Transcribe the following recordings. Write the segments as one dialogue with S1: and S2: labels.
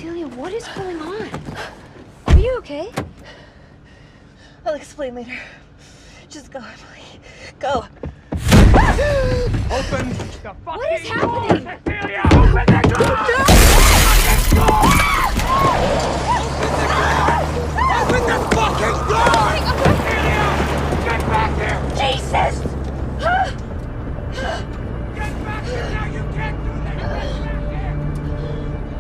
S1: Ophelia, what is going on? Are you okay?
S2: I'll explain later. Just go, Emily. Go.
S3: Open the fucking
S1: What is happening?
S3: door! Ophelia, open the door! Open the fucking door! Ophelia, get back here!
S1: Jesus!
S3: Get back here now! You can't do that! Get back here!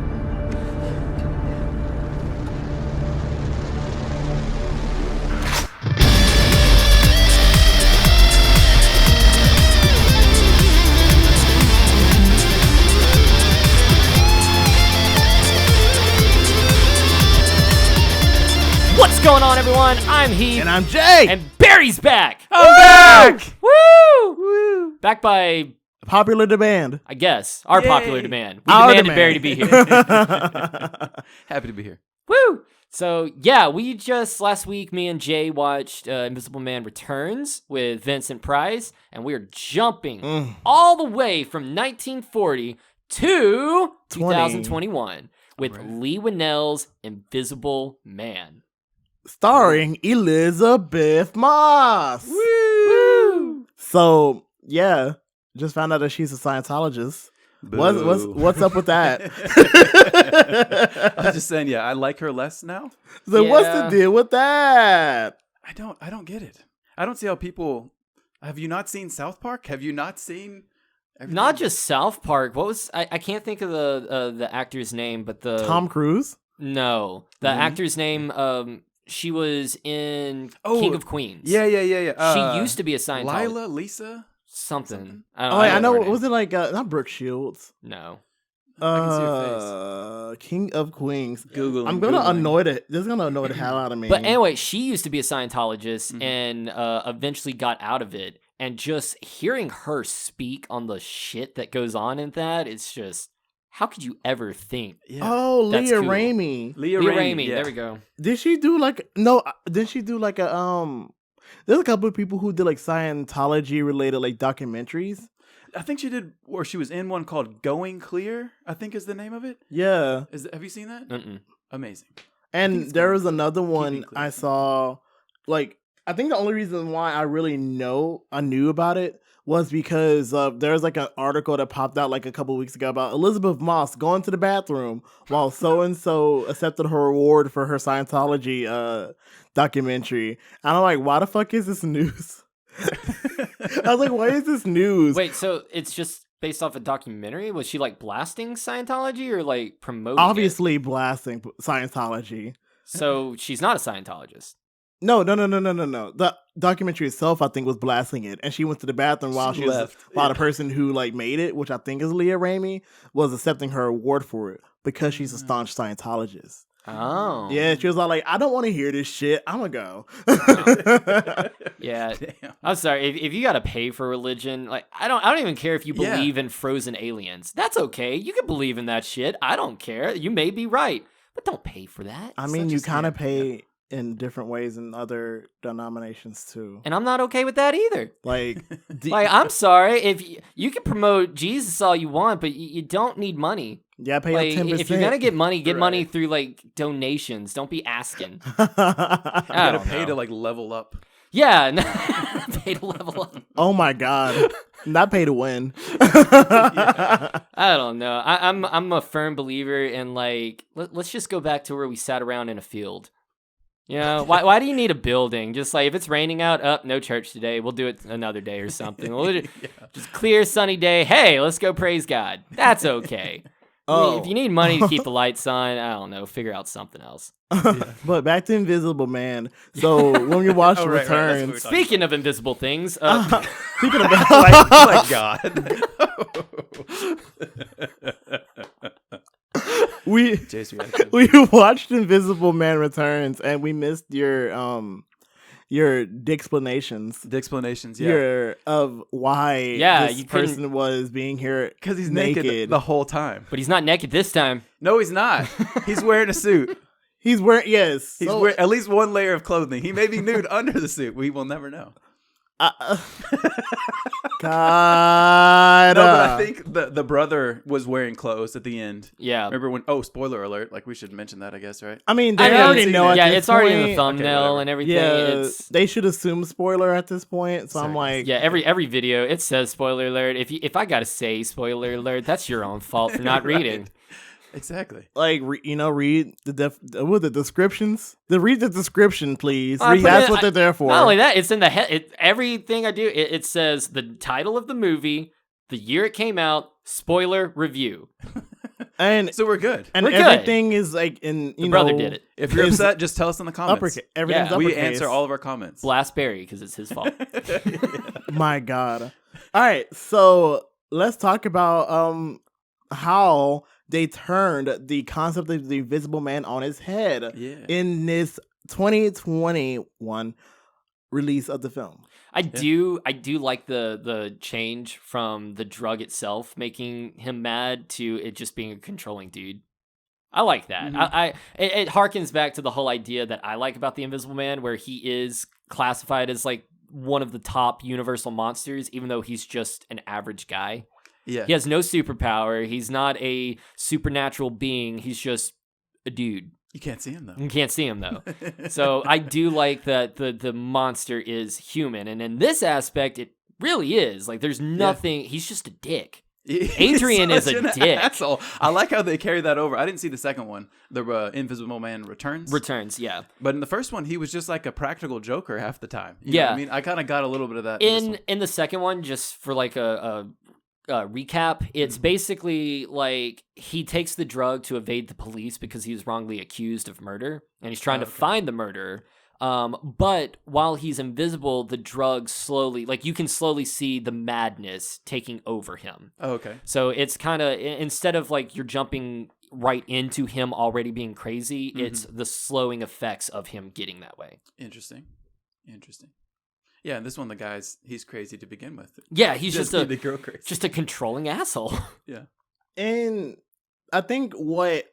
S4: What's going on, everyone? I'm Heath.
S5: And I'm Jay.
S4: And Barry's back.
S5: I'm back.
S4: Woo! Woo! Back by,
S5: Popular demand.
S4: I guess, our
S5: Yay.
S4: popular demand. We
S5: Our
S4: demanded
S5: demand.
S4: Barry to be here.
S6: Happy to be here.
S4: Woo! So, yeah, last week, me and Jay watched Invisible Man Returns with Vincent Price, and we are jumping all the way from 1940 to 2021 with Lee Winnell's Invisible Man.
S5: Starring Elizabeth Moss.
S4: Woo!
S5: So, yeah, just found out that she's a Scientologist. What's up with that?
S6: I was just saying, yeah, I like her less now.
S5: So
S4: Yeah.
S5: what's the deal with that?
S6: I don't get it. I don't see how people. Have you not seen South Park? Have you not seen? everything?
S4: Not just South Park. What was I can't think of the actor's name, but the
S5: Tom Cruise?
S4: No, the actor's name. She was in King of Queens.
S6: Yeah.
S4: She used to be a Scientologist.
S6: Lila, Lisa,
S4: Something.
S5: I know.
S4: her name.
S5: Was it like not Brooke Shields?
S4: No.
S6: I can see her
S5: King of Queens.
S6: Google.
S5: I'm gonna annoy it. This is gonna annoy the hell out of me.
S4: But anyway, she used to be a Scientologist and eventually got out of it. And just hearing her speak on the shit that goes on in that, it's just, how could you ever think?
S6: Yeah.
S5: Oh,
S4: That's
S5: Leah
S4: cool.
S5: Ramey.
S6: Leah
S4: Leah
S6: Ramey.
S4: Ramey,
S6: Yeah.
S4: there we go.
S5: Did she do like no? Did she do like a There's a couple of people who did like Scientology related like documentaries.
S6: I think she did, or she was in one called Going Clear, I think is the name of it.
S5: Yeah,
S6: Have you seen that?
S4: Mm-mm.
S6: Amazing.
S5: and there was another
S6: Keeping
S5: one
S6: Clear.
S5: I saw. Like, I think the only reason why I knew about it was because there's like an article that popped out like a couple of weeks ago about Elizabeth Moss going to the bathroom while so and so accepted her award for her Scientology documentary. And I'm like, why the fuck is this news? I was like, why is this news?
S4: Wait, so it's just based off a documentary? Was she like blasting Scientology or like promoting
S5: Obviously blasting Scientology.
S4: it? So she's not a Scientologist.
S5: No. The documentary itself, I think, was blasting it, and she went to the bathroom while
S6: She
S5: she was
S6: left.
S5: while the person who like made it, which I think is Leah Ramey, was accepting her award for it because she's a staunch Scientologist.
S4: Oh.
S5: Yeah, she was all like, "I don't want to hear this shit. I'm gonna go."
S4: Yeah.
S6: Damn.
S4: I'm sorry. If you gotta pay for religion, like I don't even care if you
S6: Yeah.
S4: believe in frozen aliens. That's okay. You can believe in that shit. I don't care. You may be right, but don't pay for that.
S5: I mean,
S6: Such
S5: you
S6: a
S5: kind of
S6: scam,
S5: pay in different ways in other denominations too.
S4: And I'm not okay with that either.
S5: Like,
S4: Like, I'm sorry. If you can promote Jesus all you want, but you don't need money.
S5: yeah, pay
S4: Like,
S5: 10%.
S4: if you're gonna get money, get money
S6: Right.
S4: through like donations. Don't be asking.
S6: You
S4: I
S6: gotta
S4: don't
S6: pay
S4: know.
S6: to like level up.
S4: Yeah, pay to level up.
S5: Oh my god, not pay to win.
S4: I don't know. I'm a firm believer in like let's just go back to where we sat around in a field. You know, why do you need a building? Just like if it's raining out, no church today. We'll do it another day or something. Just clear sunny day. Hey, let's go praise God. That's okay.
S5: Oh.
S4: If you need money to keep the lights on, I don't know, figure out something else.
S5: But back to Invisible Man. So when we watched
S6: Oh, right, that's what
S5: Returns,
S6: we're talking
S4: Speaking of invisible things,
S5: speaking of
S6: Oh my god.
S5: we
S6: Jason reaction.
S5: we watched Invisible Man Returns, and we missed your explanations.
S6: The explanations, yeah.
S5: Your of why
S4: Yeah,
S5: this
S4: you couldn't-
S5: person was being here
S6: Because he's naked the whole time.
S4: but he's not naked this time.
S6: No, he's not. He's wearing a suit.
S5: He's wearing
S6: He's wearing at least one layer of clothing. He may be nude under the suit. We will never know.
S5: God.
S6: No, but I think the brother was wearing clothes at the end.
S4: Yeah.
S6: Remember when? Oh, spoiler alert! Like we should mention that, I guess, right?
S5: I mean,
S4: I
S5: they
S4: mean,
S5: already
S6: seen
S5: know.
S6: it.
S5: At
S4: Yeah,
S5: this
S4: it's already in the
S5: point.
S4: thumbnail
S6: whatever.
S4: and everything.
S5: Yeah,
S4: It's
S5: they should assume spoiler at this point. So I'm
S6: Sorry,
S5: like,
S4: yeah, every video it says spoiler alert. If I gotta say spoiler alert, that's your own fault for not
S6: Right.
S4: reading.
S6: Exactly.
S5: read the descriptions. Read the description, please.
S4: I put
S5: That's
S4: it-
S5: what they're there for.
S4: Not only that, it's in the head. Everything I do, it says the title of the movie, the year it came out, spoiler review.
S5: and
S6: So we're good.
S5: and
S4: we're good.
S5: everything is like in
S4: The brother did it.
S6: If you're
S5: it's
S6: upset, just tell us in the comments.
S5: uppercase. Everything's
S4: Yeah.
S6: We
S5: uppercase.
S6: answer all of our comments.
S4: Blast Barry because it's his fault.
S5: My God. All right, so let's talk about how they turned the concept of the Invisible Man on its head
S6: Yeah.
S5: in this 2021 release of the film.
S4: I do like the change from the drug itself making him mad to it just being a controlling dude. I like that.
S6: Mhm.
S4: It harkens back to the whole idea that I like about the Invisible Man, where he is classified as like one of the top universal monsters, even though he's just an average guy.
S6: Yeah.
S4: He has no superpower. He's not a supernatural being. He's just a dude.
S6: You can't see him though.
S4: You can't see him though. So I do like that the monster is human, and in this aspect, it really is. Like there's nothing. He's just a dick. Adrian is a dick.
S6: Asshole. I like how they carry that over. I didn't see the second one, the Invisible Man Returns.
S4: Returns, yeah.
S6: But in the first one, he was just like a practical joker half the time. You know
S4: Yeah.
S6: what I mean, I kind of got a little bit of that.
S4: In the second one, just for like a recap, it's basically like he takes the drug to evade the police because he was wrongly accused of murder, and he's trying to find the murderer. But while he's invisible, the drug slowly, like you can slowly see the madness taking over him.
S6: Oh, okay.
S4: So it's kind of, instead of like you're jumping right into him already being crazy, it's the slowing effects of him getting that way.
S6: Interesting. Yeah, and this one, he's crazy to begin with.
S4: Yeah, he's just
S6: need to grow crazy.
S4: a controlling asshole.
S6: Yeah.
S5: And I think what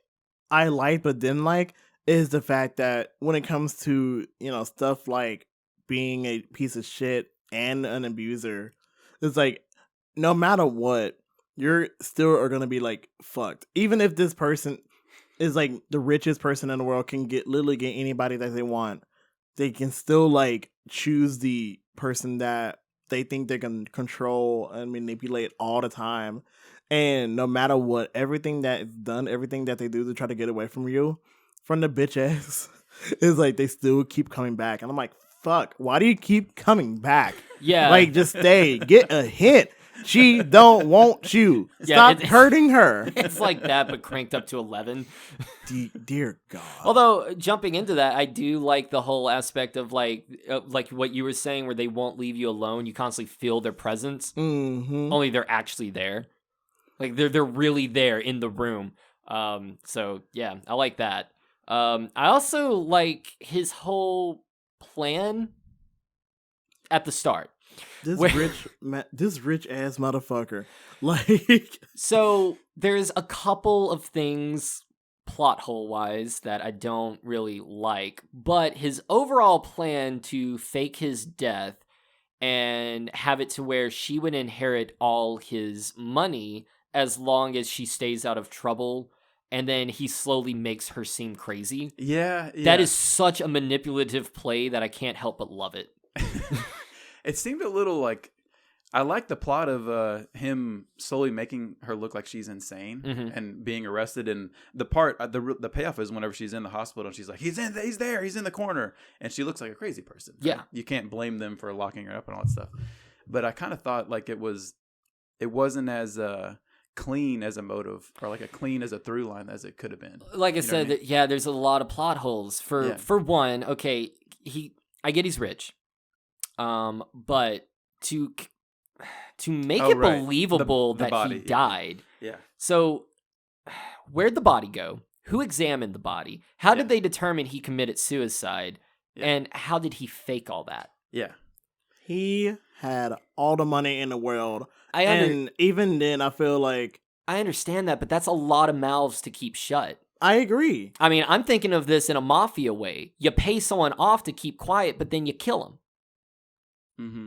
S5: I like but didn't like is the fact that when it comes to, stuff like being a piece of shit and an abuser, it's like no matter what, you're still are gonna be like fucked. Even if this person is like the richest person in the world, can literally get anybody that they want, they can still like choose the person that they think they can control and manipulate all the time. And no matter what, everything that is done, everything that they do to try to get away from you, from the bitch ass, is like they still keep coming back. And I'm like, fuck, why do you keep coming back?
S4: Yeah.
S5: Like, just stay. Get a hit. She don't want you. Stop hurting her.
S4: It's like that, but cranked up to 11.
S5: Dear God.
S4: Although, jumping into that, I do like the whole aspect of like what you were saying, where they won't leave you alone. You constantly feel their presence.
S5: Mm-hmm.
S4: Only they're actually there. Like they're really there in the room. So yeah, I like that. I also like his whole plan at the start.
S5: This rich ass motherfucker. Like,
S4: so there's a couple of things plot hole wise that I don't really like, but his overall plan to fake his death and have it to where she would inherit all his money as long as she stays out of trouble, and then he slowly makes her seem crazy.
S6: Yeah.
S4: That is such a manipulative play that I can't help but love it.
S6: It seemed a little like, I like the plot of him slowly making her look like she's insane and being arrested. And the part, the payoff is whenever she's in the hospital and she's like, he's there, he's in the corner, and she looks like a crazy person.
S4: Yeah,
S6: you can't blame them for locking her up and all that stuff. But I kind of thought like it wasn't as clean as a motive, or like a clean as a through line as it could have been.
S4: Like I said, there's a lot of plot holes. For one, okay, I get he's rich, but to make it believable that he died.
S6: Yeah.
S5: So
S4: where'd the body go? Who examined the body? How did they determine he committed suicide? Yeah. And how did he fake all that?
S6: Yeah.
S5: He had all the money in the world. And even then, I feel like...
S4: I understand that, but that's a lot of mouths to keep shut.
S5: I agree.
S4: I mean, I'm thinking of this in a mafia way. You pay someone off to keep quiet, but then you kill them.
S6: Mm-hmm.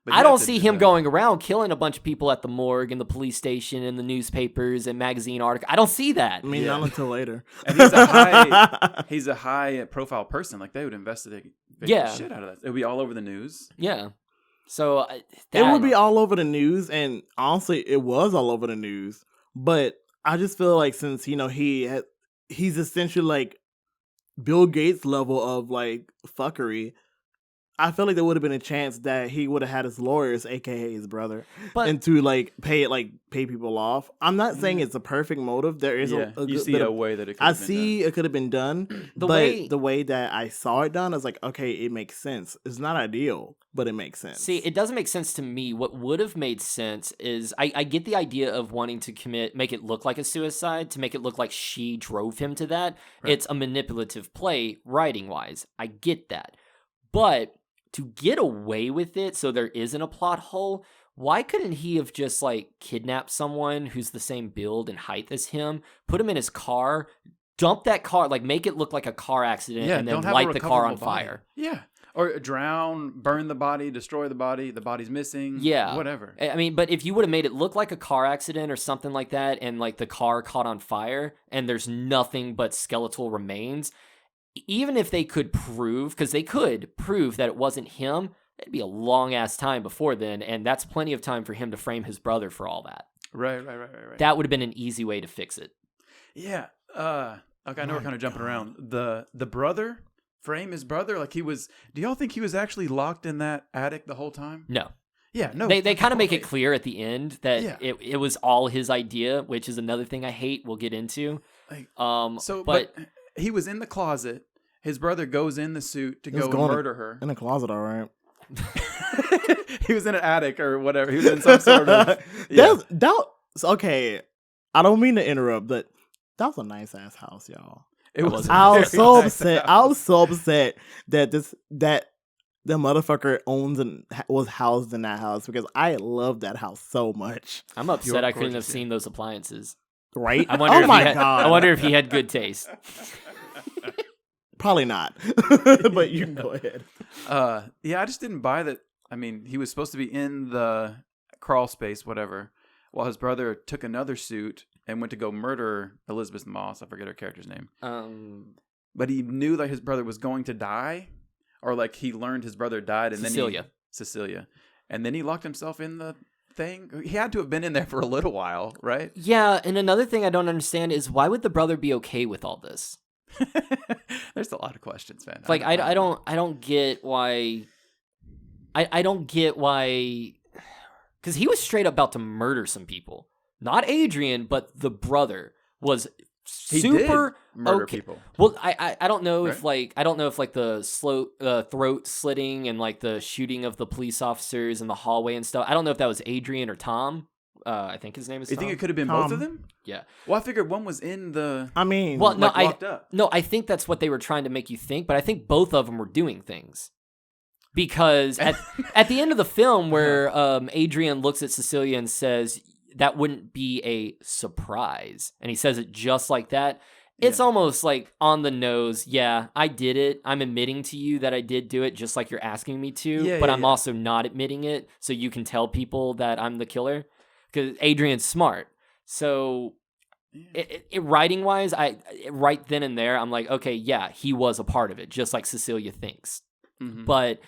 S6: But
S4: I
S6: you
S4: don't
S6: have to
S4: see
S6: do
S4: him
S6: that.
S4: going around killing a bunch of people at the morgue and the police station and the newspapers and magazine articles. I don't see that.
S5: I mean,
S6: Yeah.
S5: not until later.
S6: And he's a high profile person. Like they would investigate the shit out of that. It would be all over the news.
S4: Yeah. So
S5: It would be all over the news, and honestly, it was all over the news. But I just feel like since he's essentially like Bill Gates level of like fuckery, I feel like there would have been a chance that he would have had his lawyers, aka his brother, and to like pay people off. I'm not saying it's a perfect motive. There is a
S6: you
S5: good
S6: see
S5: bit
S6: a
S5: of,
S6: way that it could
S5: I
S6: have been
S5: see
S6: done.
S5: it could have been done,
S4: The
S5: but
S4: way-
S5: the way that I saw it done, I was like, okay, it makes sense. It's not ideal, but it makes sense.
S4: See, it doesn't make sense to me. What would have made sense is I get the idea of wanting to make it look like a suicide, to make it look like she drove him to that.
S6: Right.
S4: It's a manipulative play, writing wise. I get that. But to get away with it so there isn't a plot hole, why couldn't he have just like kidnapped someone who's the same build and height as him, put him in his car, dump that car, like make it look like a car accident, and then
S6: don't have a
S4: light the car on
S6: recoverable body.
S4: fire?
S6: Yeah. Or drown, burn the body, destroy the body's missing.
S4: Yeah.
S6: Whatever.
S4: I mean, but if you would have made it look like a car accident or something like that, and like the car caught on fire and there's nothing but skeletal remains, even if they could prove, because they could prove that it wasn't him, it'd be a long ass time before then, and that's plenty of time for him to frame his brother for all that.
S6: Right.
S4: That would have been an easy way to fix it.
S6: Yeah. Okay, I know we're kind of jumping around. The brother, frame his brother like he was. Do y'all think he was actually locked in that attic the whole time?
S4: No.
S6: Yeah, no.
S4: They kind of make
S6: way.
S4: it clear at the end that
S6: Yeah.
S4: it was all his idea, which is another thing I hate. We'll get into.
S6: Like,
S4: But
S6: but he was in the closet. His brother goes in the suit to
S5: He was
S6: go
S5: going
S6: murder her.
S5: in a closet, all right.
S6: He was in an attic or whatever. He was in some sort of.
S5: That's okay. I don't mean to interrupt, but that was a nice ass house, y'all.
S6: It was.
S5: I was
S6: very
S5: so
S6: nice
S5: upset.
S6: house.
S5: I was so upset that the motherfucker owns and was housed in that house because I love that house so much.
S4: I'm upset
S6: You're
S4: I couldn't have
S6: gorgeous,
S4: seen those appliances.
S5: Right?
S4: I wonder
S5: oh
S4: if
S5: my
S4: he had,
S5: god!
S4: I wonder if he had good taste.
S5: Probably not. But you can go ahead.
S6: Yeah, I just didn't buy that. I mean, he was supposed to be in the crawl space, whatever, while his brother took another suit and went to go murder Elizabeth Moss. I forget her character's name. But he knew that his brother was going to die, or like he learned his brother died, and Cecilia, and then he locked himself in the thing. He had to have been in there for a little while, right?
S4: Yeah, and another thing I don't understand is why would the brother be okay with all this?
S6: There's a lot of questions, man.
S4: Like I don't get why. I don't get why, because he was straight up about to murder some people. Not Adrian, but the brother was
S6: He
S4: super
S6: did murder
S4: okay.
S6: people.
S4: Well, I don't know if
S6: Right?
S4: like the throat slitting and like the shooting of the police officers in the hallway and stuff. I don't know if that was Adrian or Tom. I think his name is
S6: You
S4: Tom.
S6: think it could have been both of them?
S4: Yeah.
S6: Well, I figured one was in the.
S5: I mean,
S4: Well, no,
S6: locked up.
S4: No, I think that's what they were trying to make you think, but I think both of them were doing things. Because at the end of the film where Adrian looks at Cecilia and says, that wouldn't be a surprise, and he says it just like that, it's almost like on the nose, yeah, I did it. I'm admitting to you that I did do it just like you're asking me to, but I'm also not admitting it so you can tell people that I'm the killer. Because Adrian's smart. So writing wise, right then and there, I'm like, okay, yeah, he was a part of it, just like Cecilia thinks.
S6: Mhm.
S4: But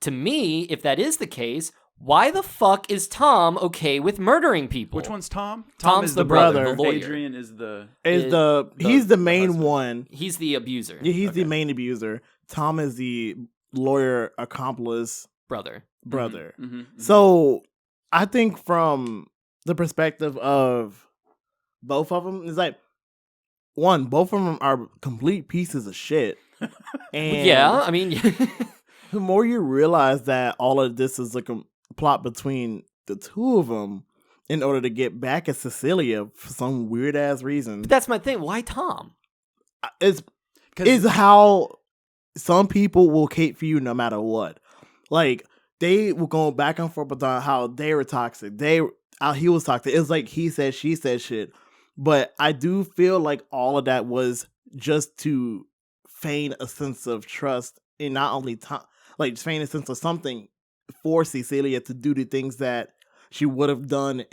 S4: to me, if that is the case, why the fuck is Tom okay with murdering people?
S6: Which one's Tom?
S4: Tom's
S6: is
S4: the brother,
S5: brother.
S4: the lawyer.
S6: Adrian is the.
S5: He's the main
S6: husband.
S5: one.
S4: He's the abuser.
S5: Yeah, he's the
S6: Okay.
S5: main abuser. Tom is the lawyer accomplice
S4: Brother.
S5: brother.
S6: Mhm, mhm.
S5: So I think from the perspective of both of them, it's like one, both of them are complete pieces of shit. And
S4: Yeah, I mean,
S5: the more you realize that all of this is like a plot between the two of them in order to get back at Cecilia for some weird ass reason,
S4: but that's my thing. Why Tom?
S5: is how some people will cape for you no matter what. Like they were going back and forth about how they were toxic. He was toxic. It's like he said, she said shit. But I do feel like all of that was just to feign a sense of trust in not only Tom, like feign a sense of something force Cecilia to do the things that she would have done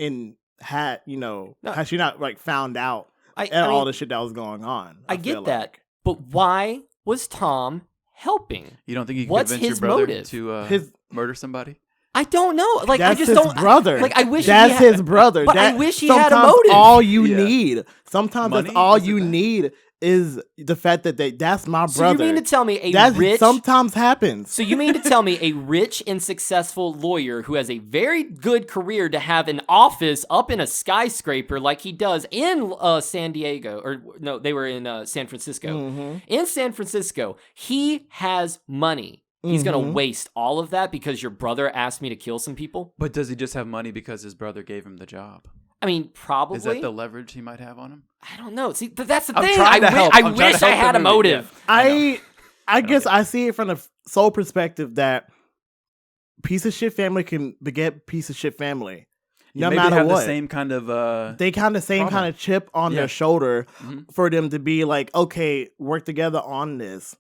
S5: had she not like found out all the shit that was going on.
S4: I get that, but why was Tom helping?
S6: You don't think you can
S4: What's
S6: convince
S4: his
S6: your brother
S4: motive?
S6: to murder somebody?
S4: I don't know. Like,
S5: that's
S4: I just
S5: his
S4: don't.
S5: brother.
S4: Like, I wish
S5: that's
S4: he had,
S5: his brother.
S4: But I wish he had a motive.
S5: Sometimes all you
S6: Yeah.
S5: need. Sometimes
S6: Money?
S5: that's all
S6: Is it
S5: you
S6: that?
S5: need is the fact that that's my
S4: So
S5: brother.
S4: you mean to tell me
S5: that
S4: rich?
S5: sometimes happens.
S4: So you mean to tell me a rich and successful lawyer who has a very good career to have an office up in a skyscraper like he does in San Diego, or no, they were in San Francisco.
S5: Mm-hmm.
S4: In San Francisco, he has money. He's going to
S5: Mhm.
S4: waste all of that because your brother asked me to kill some people?
S6: But does he just have money because his brother gave him the job?
S4: I mean, probably.
S6: Is that the leverage he might have on him?
S4: I don't know. See, that's the
S6: I'm
S4: thing.
S6: trying to help.
S4: I
S6: I'm trying
S4: wish
S6: to
S4: I
S6: help the
S4: had a
S6: movie,
S4: motive.
S6: yeah.
S5: I guess I see it from the sole perspective that piece of shit family can beget piece of shit family. No
S6: Maybe
S5: matter
S6: have
S5: what.
S6: the same kind of
S5: They kind of same
S6: problem.
S5: kind of chip on
S6: Yeah.
S5: their shoulder
S6: Mhm.
S5: for them to be like, okay, work together on this.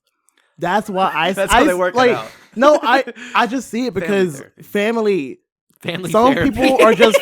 S5: That's why
S6: That's how they work it out.
S5: No, I just see it because
S6: Family
S5: family.
S4: Family
S5: Some
S4: therapy.
S5: people are just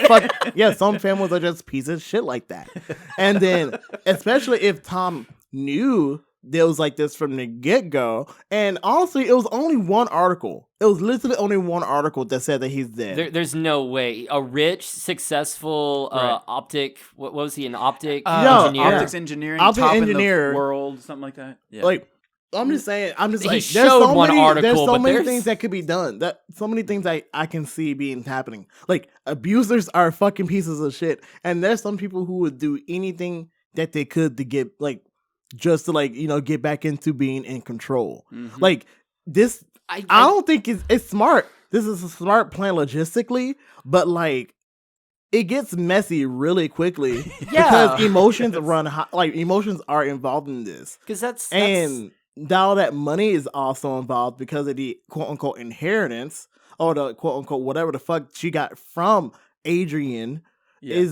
S5: some families are just pieces of shit like that. And then, especially if Tom knew there was like this from the get-go, and honestly, it was only one article. It was literally only one article that said that he's dead.
S4: There's no way. A rich, successful
S6: Right.
S4: optic. What was he? An optic
S5: No,
S4: engineer?
S6: optics engineering,
S5: Optic
S6: top
S5: engineer.
S6: in the world, something like that. Yeah.
S5: Like, I'm just saying,
S4: He
S5: like, there's
S4: showed
S5: so
S4: one
S5: many,
S4: article,
S5: there's so
S4: but
S5: many
S4: there's-
S5: things that could be done. That so many things I can see being happening. Like, abusers are fucking pieces of shit, and there's some people who would do anything that they could to get like, just to like get back into being in control.
S6: Mhm.
S5: Like this,
S4: I
S5: don't think it's smart. This is a smart plan logistically, but like. It gets messy really quickly
S4: Yeah.
S5: because emotions run high, like emotions are involved in this.
S4: because that's
S5: And now that money is also involved because of the quote unquote inheritance or the quote unquote whatever the fuck she got from Adrian
S6: Yeah.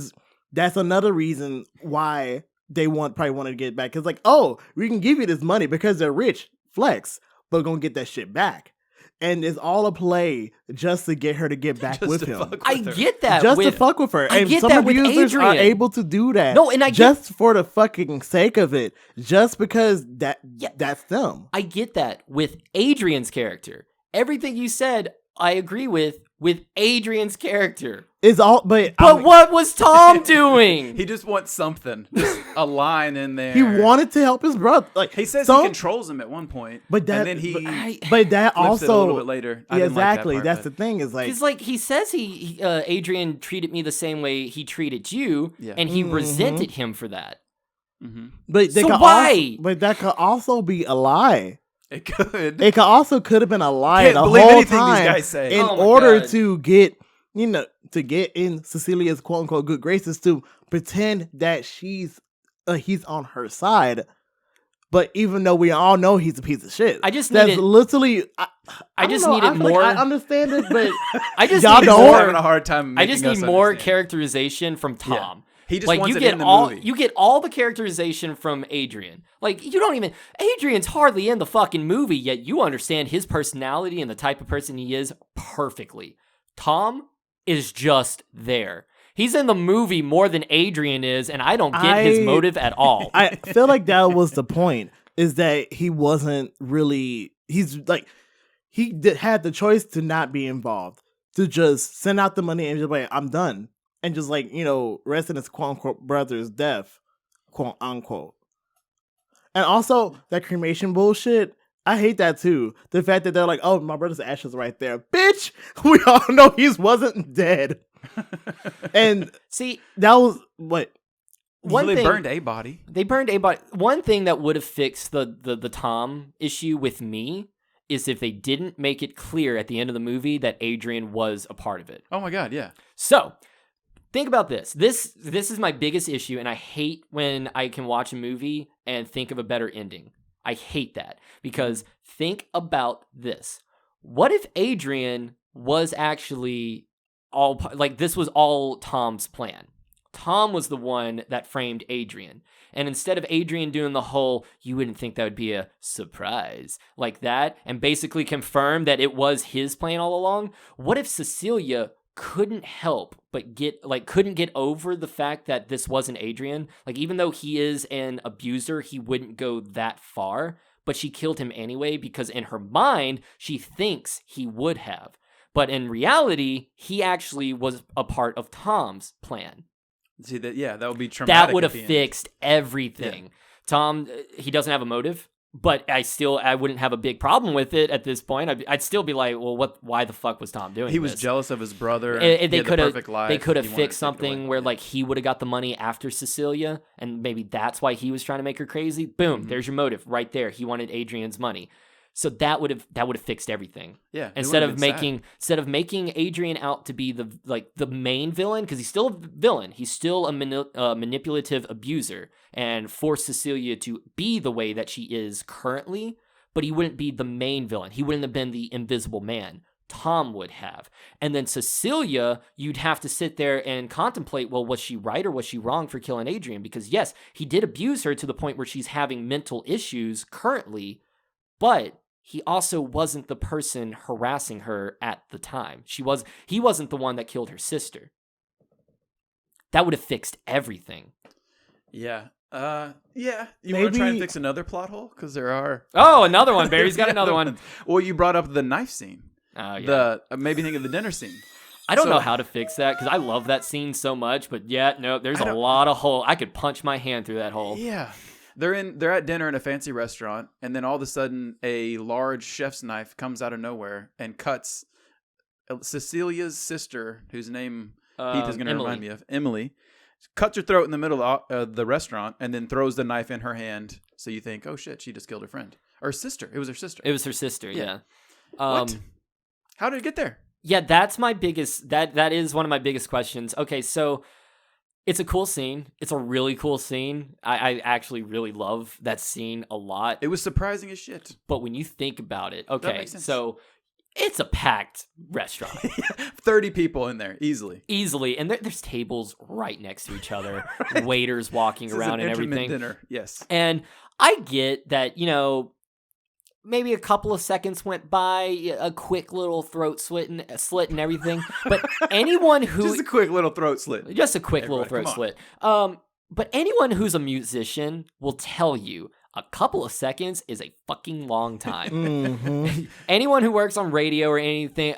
S5: that's another reason why they probably wanted to get back. Cause like, oh, we can give you this money because they're rich, flex, but we're gonna get that shit back. And it's all a play just to get her to get back
S6: Just
S5: with
S6: to
S5: him.
S6: fuck
S4: I
S6: with her.
S4: get that.
S5: Just
S4: with,
S5: to fuck with her.
S4: I
S5: And
S4: get
S5: some
S4: that with
S5: abusers are
S4: Adrian.
S5: able to do that.
S4: No, and I
S5: just for the fucking sake of it. Just because that's them.
S4: I get that with Adrian's character. Everything you said, I agree with Adrian's character.
S5: It's all but
S4: What was Tom doing?
S6: He just wants something, just a line in there.
S5: he wanted to help his brother. Like
S6: He says
S5: some-
S6: he controls him at one point,
S5: But that-
S6: and then he
S5: but that
S6: flips it a
S5: also
S6: little bit later. I
S5: Yeah,
S6: didn't like that
S5: exactly.
S6: part,
S5: That's
S6: but-
S5: the thing. Is like
S4: Because like he says Adrian treated me the same way he treated you,
S6: Yeah.
S4: and he
S5: Mhm.
S4: resented him for that.
S6: Mhm.
S5: but they
S4: So
S5: could
S4: why?
S5: but that could also be a lie.
S6: It could.
S5: It could have been a lie
S6: Can't
S5: the
S6: believe
S5: whole
S6: anything these
S5: time
S6: guys say.
S5: in
S4: Oh my
S5: order
S4: God.
S5: to get in Cecilia's quote unquote good graces to pretend that he's on her side. But even though we all know he's a piece of shit,
S4: I just
S5: that's
S4: needed-
S5: literally.
S4: I
S5: don't
S4: just
S5: know,
S4: needed
S5: feel like
S4: more-
S5: I understand it, but
S4: I just
S5: Y'all
S4: need
S5: don't?
S6: He's
S4: more.
S6: having a hard time.
S4: I just
S6: making
S4: need
S6: us
S4: more
S6: understand.
S4: characterization from Tom.
S6: He just
S4: Like
S6: wants
S4: you
S6: it
S4: get
S6: in the
S4: all
S6: movie.
S4: you get all the characterization from Adrian. Like you don't even Adrian's hardly in the fucking movie yet you understand his personality and the type of person he is perfectly. Tom is just there. He's in the movie more than Adrian is, and I don't get his motive at all.
S5: I feel like that was the point. Is that he wasn't really? He's like had the choice to not be involved, to just send out the money and just like I'm done, and just like rest in his quote unquote brother's death, quote unquote. And also that cremation bullshit. I hate that too. The fact that they're like, oh, my brother's ashes right there. Bitch, we all know he wasn't dead. And
S4: See,
S5: that was what.
S4: one
S6: They
S4: thing
S6: burned a body.
S4: they burned a body. One thing that would have fixed the Tom issue with me is if they didn't make it clear at the end of the movie that Adrian was a part of it.
S6: Oh my god, yeah.
S4: So, think about this. This is my biggest issue, and I hate when I can watch a movie and think of a better ending. I hate that because think about this. What if Adrian was actually this was all Tom's plan? Tom was the one that framed Adrian. And instead of Adrian doing the whole, you wouldn't think that would be a surprise like that, and basically confirm that it was his plan all along, what if Cecilia couldn't help but couldn't get over the fact that this wasn't Adrian? Like, even though he is an abuser, he wouldn't go that far, but she killed him anyway because in her mind, she thinks he would have. But in reality, he actually was a part of Tom's plan.
S6: See that? Yeah, that would be traumatic.
S4: That would have
S6: at the end.
S4: fixed everything. Yeah. Tom, he doesn't have a motive, but I wouldn't have a big problem with it at this point. I'd still be like, well, why the fuck was Tom doing this?
S6: He was jealous of his brother.
S4: They
S6: could have
S4: fixed something where like he would have got the money after Cecilia, and maybe that's why he was trying to make her crazy. Boom, there's your motive right there. He wanted Adrian's money. So that would have fixed everything.
S6: Yeah.
S4: Instead of making Adrian out to be the main villain, because he's still a villain. He's still a manipulative abuser, and force Cecilia to be the way that she is currently. But he wouldn't be the main villain. He wouldn't have been the Invisible Man. Tom would have. And then Cecilia, you'd have to sit there and contemplate, well, was she right or was she wrong for killing Adrian? Because yes, he did abuse her to the point where she's having mental issues currently, but he also wasn't the person harassing her at the time. He wasn't the one that killed her sister. That would have fixed everything.
S6: Yeah. Yeah. You want to try and fix another plot hole? Because there are.
S4: Oh, another one. Barry's got another one.
S6: Well, you brought up the knife scene.
S4: Oh, yeah.
S6: Maybe think of the dinner scene.
S4: I don't know how to fix that because I love that scene so much. But yeah, no, there's a lot of hole. I could punch my hand through that hole.
S6: Yeah. They're at dinner in a fancy restaurant, and then all of a sudden a large chef's knife comes out of nowhere and cuts Cecilia's sister, whose name Heath is going to remind me of, Emily, cuts her throat in the middle of the restaurant, and then throws the knife in her hand. So you think, oh shit, she just killed her friend. Or sister. It was her sister.
S4: It was her sister, yeah.
S6: What? How did it get there?
S4: Yeah, that's my biggest, that is one of my biggest questions. Okay, so it's a cool scene. It's a really cool scene. I actually really love that scene a lot.
S6: It was surprising as shit.
S4: But when you think about it, okay, so it's a packed restaurant.
S6: 30 people in there, easily.
S4: And there's tables right next to each other, waiters walking around and everything.
S6: Dinner, yes.
S4: And I get that, maybe a couple of seconds went by, a quick little throat slit and everything. But anyone who...
S6: Just a quick little throat slit.
S4: Just a quick little throat slit. But anyone who's a musician will tell you a couple of seconds is a fucking long time.
S5: Mm-hmm.
S4: Anyone who works on radio or anything,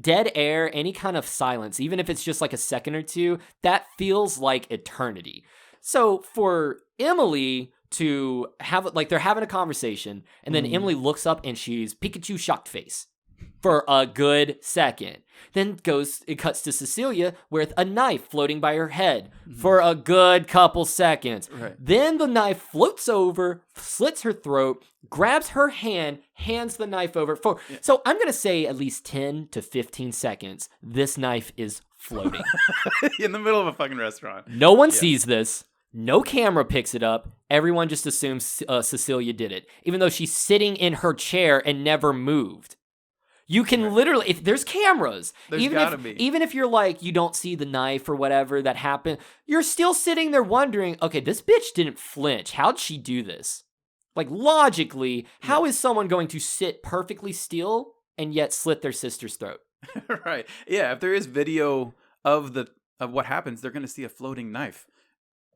S4: dead air, any kind of silence, even if it's just like a second or two, that feels like eternity. So for Emily to have, like, they're having a conversation, and then Emily looks up and she's Pikachu shocked face for a good second. Then it cuts to Cecilia with a knife floating by her head for a good couple seconds.
S6: Right.
S4: Then the knife floats over, slits her throat, grabs her hand, hands the knife over. So I'm going to say at least 10 to 15 seconds, this knife is floating.
S6: In the middle of a fucking restaurant.
S4: No one sees this. No camera picks it up. Everyone just assumes Cecilia did it, even though she's sitting in her chair and never moved. You can literally, if there's cameras, even if you're like, you don't see the knife or whatever that happened, you're still sitting there wondering, okay, this bitch didn't flinch. How'd she do this? Like, logically, how is someone going to sit perfectly still and yet slit their sister's throat?
S6: Right. Yeah, if there is video of what happens, they're going to see a floating knife.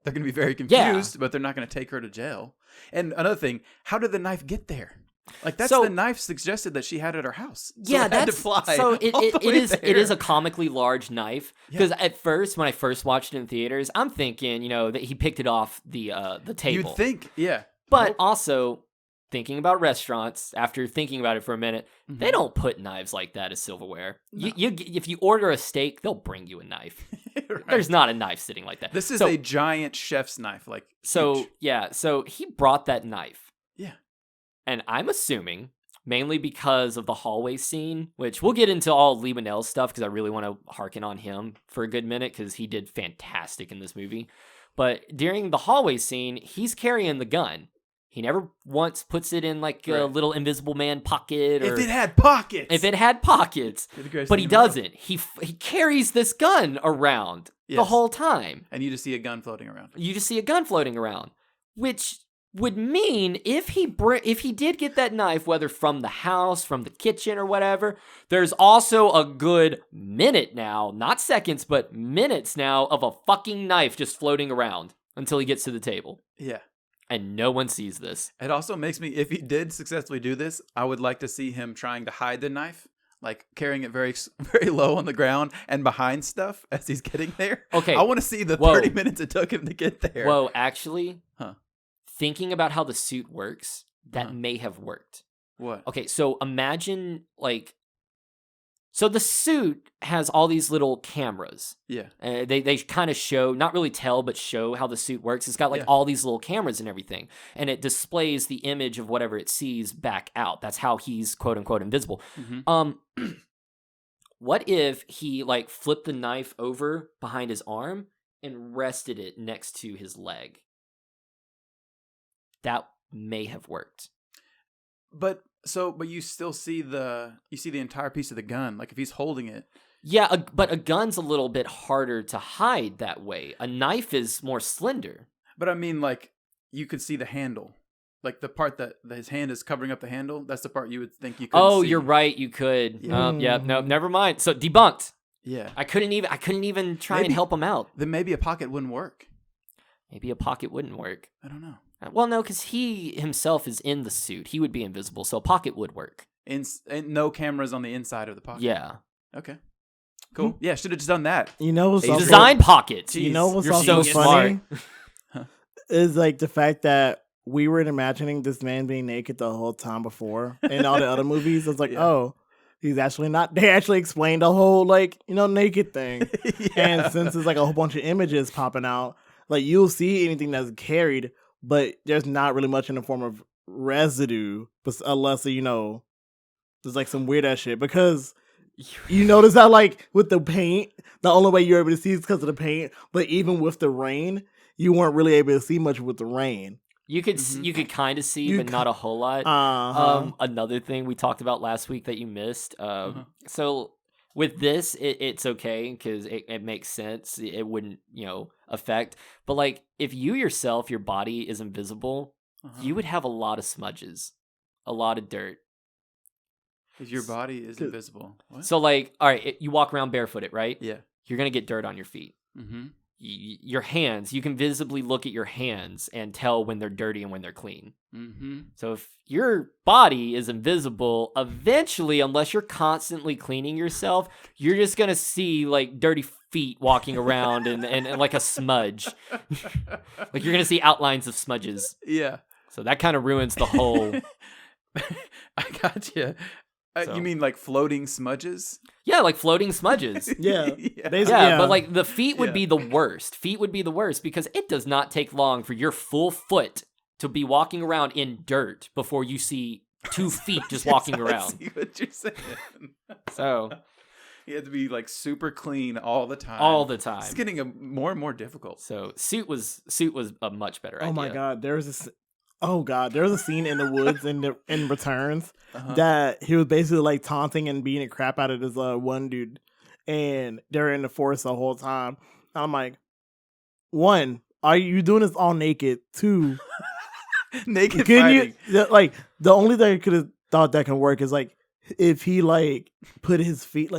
S6: They're going to be very confused, but they're not going to take her to jail. And another thing, how did the knife get there? Like, that's the knife suggested that she had at her house. So
S4: yeah,
S6: it had to fly.
S4: So it is a comically large knife. Because at first, when I first watched it in theaters, I'm thinking, that he picked it off the table.
S6: You'd think, yeah.
S4: But also, thinking about restaurants, after thinking about it for a minute, they don't put knives like that as silverware. No. If you order a steak, they'll bring you a knife. Right. There's not a knife sitting like that.
S6: This is a giant chef's knife, like
S4: so.
S6: Huge.
S4: Yeah, so he brought that knife.
S6: Yeah,
S4: and I'm assuming mainly because of the hallway scene, which we'll get into all Lee Manel's stuff because I really want to harken on him for a good minute because he did fantastic in this movie. But during the hallway scene, he's carrying the gun. He never once puts it in like a little Invisible Man pocket. Or
S6: If it had pockets.
S4: If it had pockets. But he doesn't. He carries this gun around the whole time.
S6: And you just see a gun floating around.
S4: Which would mean if he did get that knife, whether from the house, from the kitchen, or whatever, there's also a good minute now, not seconds, but minutes now of a fucking knife just floating around until he gets to the table.
S6: Yeah.
S4: And no one sees this.
S6: It also makes me, if he did successfully do this, I would like to see him trying to hide the knife, like carrying it very, very low on the ground and behind stuff as he's getting there.
S4: Okay.
S6: I want to see the 30 minutes it took him to get there.
S4: Whoa, actually, thinking about how the suit works, that may have worked.
S6: What?
S4: Okay, so imagine, like, so the suit has all these little cameras.
S6: Yeah.
S4: They kind of show, not really tell, but show how the suit works. It's got like all these little cameras and everything. And it displays the image of whatever it sees back out. That's how he's quote unquote invisible. Mm-hmm. What if he like flipped the knife over behind his arm and rested it next to his leg? That may have worked.
S6: But you still see the entire piece of the gun. Like if he's holding it.
S4: Yeah, but a gun's a little bit harder to hide that way. A knife is more slender.
S6: But I mean, like you could see the handle, like the part that his hand is covering up the handle. That's the part you would think you could.
S4: Oh,
S6: see.
S4: You're right. You could. Yeah. No, never mind. So debunked.
S6: Yeah.
S4: I couldn't even try and help him out.
S6: Then maybe a pocket wouldn't work.
S4: Maybe a pocket wouldn't work.
S6: I don't know.
S4: Well, no, because he himself is in the suit. He would be invisible, so a pocket would work.
S6: And no cameras on the inside of the pocket.
S4: Yeah.
S6: Okay. Cool. Yeah, should have just done that.
S5: You know what's also,
S4: design pockets.
S5: You know what's
S4: You're
S5: also
S4: so
S5: funny?
S6: Huh.
S5: Is like the fact that we were imagining this man being naked the whole time before in all the other movies. It's like, oh, he's actually not. They actually explained the whole naked thing. And since there's like a whole bunch of images popping out, like you'll see anything that's carried, but there's not really much in the form of residue, unless there's like some weird ass shit. Because you notice how like with the paint, the only way you're able to see is because of the paint. But even with the rain, you weren't really able to see much with the rain.
S4: You could kind of see, but not a whole lot. Another thing we talked about last week that you missed. So with this, it's okay because it makes sense. It wouldn't affect. But like if you yourself, your body is invisible, you would have a lot of smudges, a lot of dirt.
S6: Because your body is invisible. What?
S4: So like, all right, you walk around barefooted, right?
S6: Yeah.
S4: You're gonna get dirt on your feet.
S6: Mm-hmm.
S4: Your hands, you can visibly look at your hands and tell when they're dirty and when they're clean.
S6: Mm-hmm.
S4: So if your body is invisible, eventually, unless you're constantly cleaning yourself, you're just going to see like dirty feet walking around and like a smudge. Like you're going to see outlines of smudges.
S6: Yeah.
S4: So that kind of ruins the whole...
S6: I got you. You mean like floating smudges?
S4: Yeah, like floating smudges.
S5: Yeah.
S4: But like the feet would be the worst. Feet would be the worst because it does not take long for your full foot to be walking around in dirt before you see 2 feet just walking around.
S6: I see what you're saying.
S4: So
S6: you have to be like super clean all the time.
S4: All the time.
S6: It's getting more and more difficult.
S4: So suit was a much better idea.
S5: Oh my god, there was a scene in the woods in Returns that he was basically like taunting and beating the crap out of this one dude, and they're in the forest the whole time. And I'm like, 1, are you doing this all naked? 2,
S6: naked
S5: can
S6: fighting.
S5: like the only thing I could have thought that can work is like if he like put his feet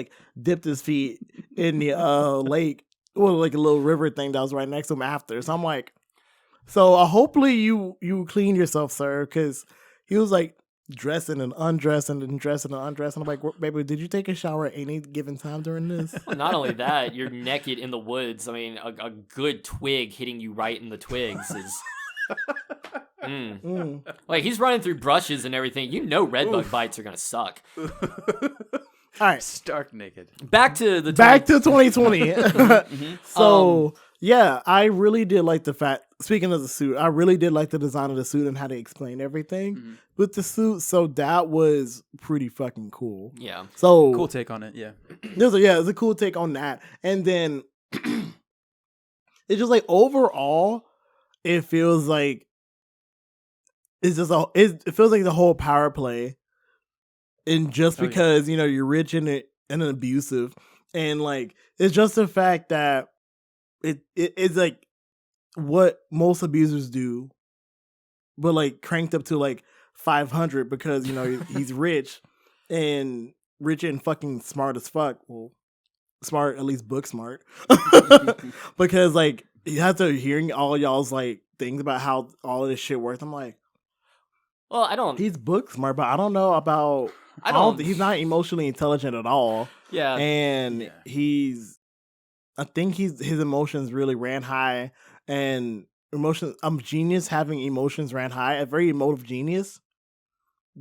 S5: dipped his feet in the lake or like a little river thing that was right next to him after. So I'm like. So hopefully you clean yourself, sir, because he was like dressing and undressing and dressing and undressing. I'm like, baby, did you take a shower at any given time during this?
S4: Well, not only that, you're naked in the woods. I mean, a good twig hitting you right in the twigs is... Like he's running through brushes and everything. Redbug bites are gonna suck.
S5: All right,
S6: stark naked.
S5: Back to 2020. So yeah, I really did like the fact. Speaking of the suit, I really did like the design of the suit and how they explain everything with the suit. So that was pretty fucking cool.
S4: Yeah.
S5: So
S6: cool take on it. Yeah.
S5: It's a cool take on that. And then it's just like overall, it feels like it's just it feels like the whole power play, and just because you're rich and abusive, and like it's just the fact that it's like what most abusers do, but like cranked up to like 500 because he's rich and fucking smart as fuck. Well, smart, at least book smart, because like you have to hearing all y'all's like things about how all of this shit works. I'm like,
S4: well, I don't.
S5: He's book smart, but I don't know about.
S4: I don't.
S5: He's not emotionally intelligent at all.
S4: Yeah,
S5: and I think his emotions really ran high, and emotions. Genius having emotions ran high. A very emotive genius.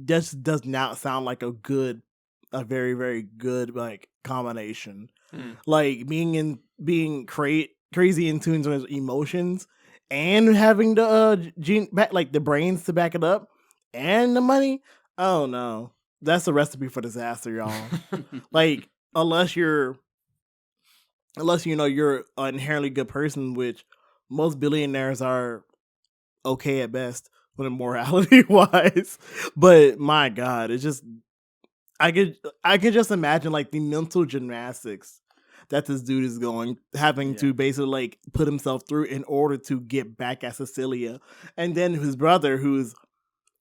S5: Just does not sound like a very very good like combination. Like being crazy in tune with his emotions and having the like the brains to back it up and the money. Oh no, that's a recipe for disaster, y'all. Like unless you're you're an inherently good person, which most billionaires are okay at best when morality wise. But my God, it's just I could just imagine like the mental gymnastics that this dude is having to basically like put himself through in order to get back at Cecilia, and then his brother, who's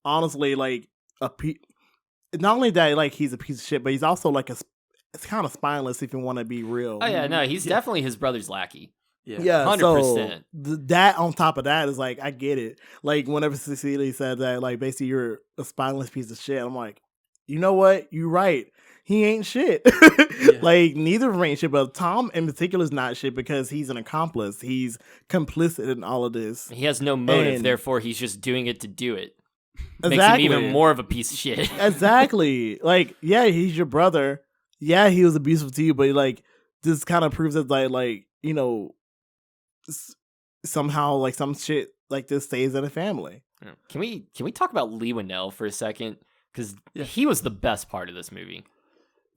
S5: honestly like not only that like he's a piece of shit, but he's also like it's kind of spineless if you want to be real.
S4: Oh yeah, no, he's definitely his brother's lackey.
S5: Yeah,
S4: 100%.
S5: So that on top of that is like I get it. Like whenever Cecilia said that, like basically you're a spineless piece of shit, I'm like, you know what? You're right. He ain't shit. Like neither of them ain't shit, but Tom in particular is not shit because he's an accomplice. He's complicit in all of this.
S4: He has no motive, therefore he's just doing it to do it.
S5: Exactly.
S4: Makes him even more of a piece of shit.
S5: Exactly. Like, yeah, he's your brother. Yeah, he was abusive to you, but like this kind of proves that like somehow like some shit like this stays in a family.
S4: Can we talk about Lee Winnell for a second? Because he was the best part of this movie.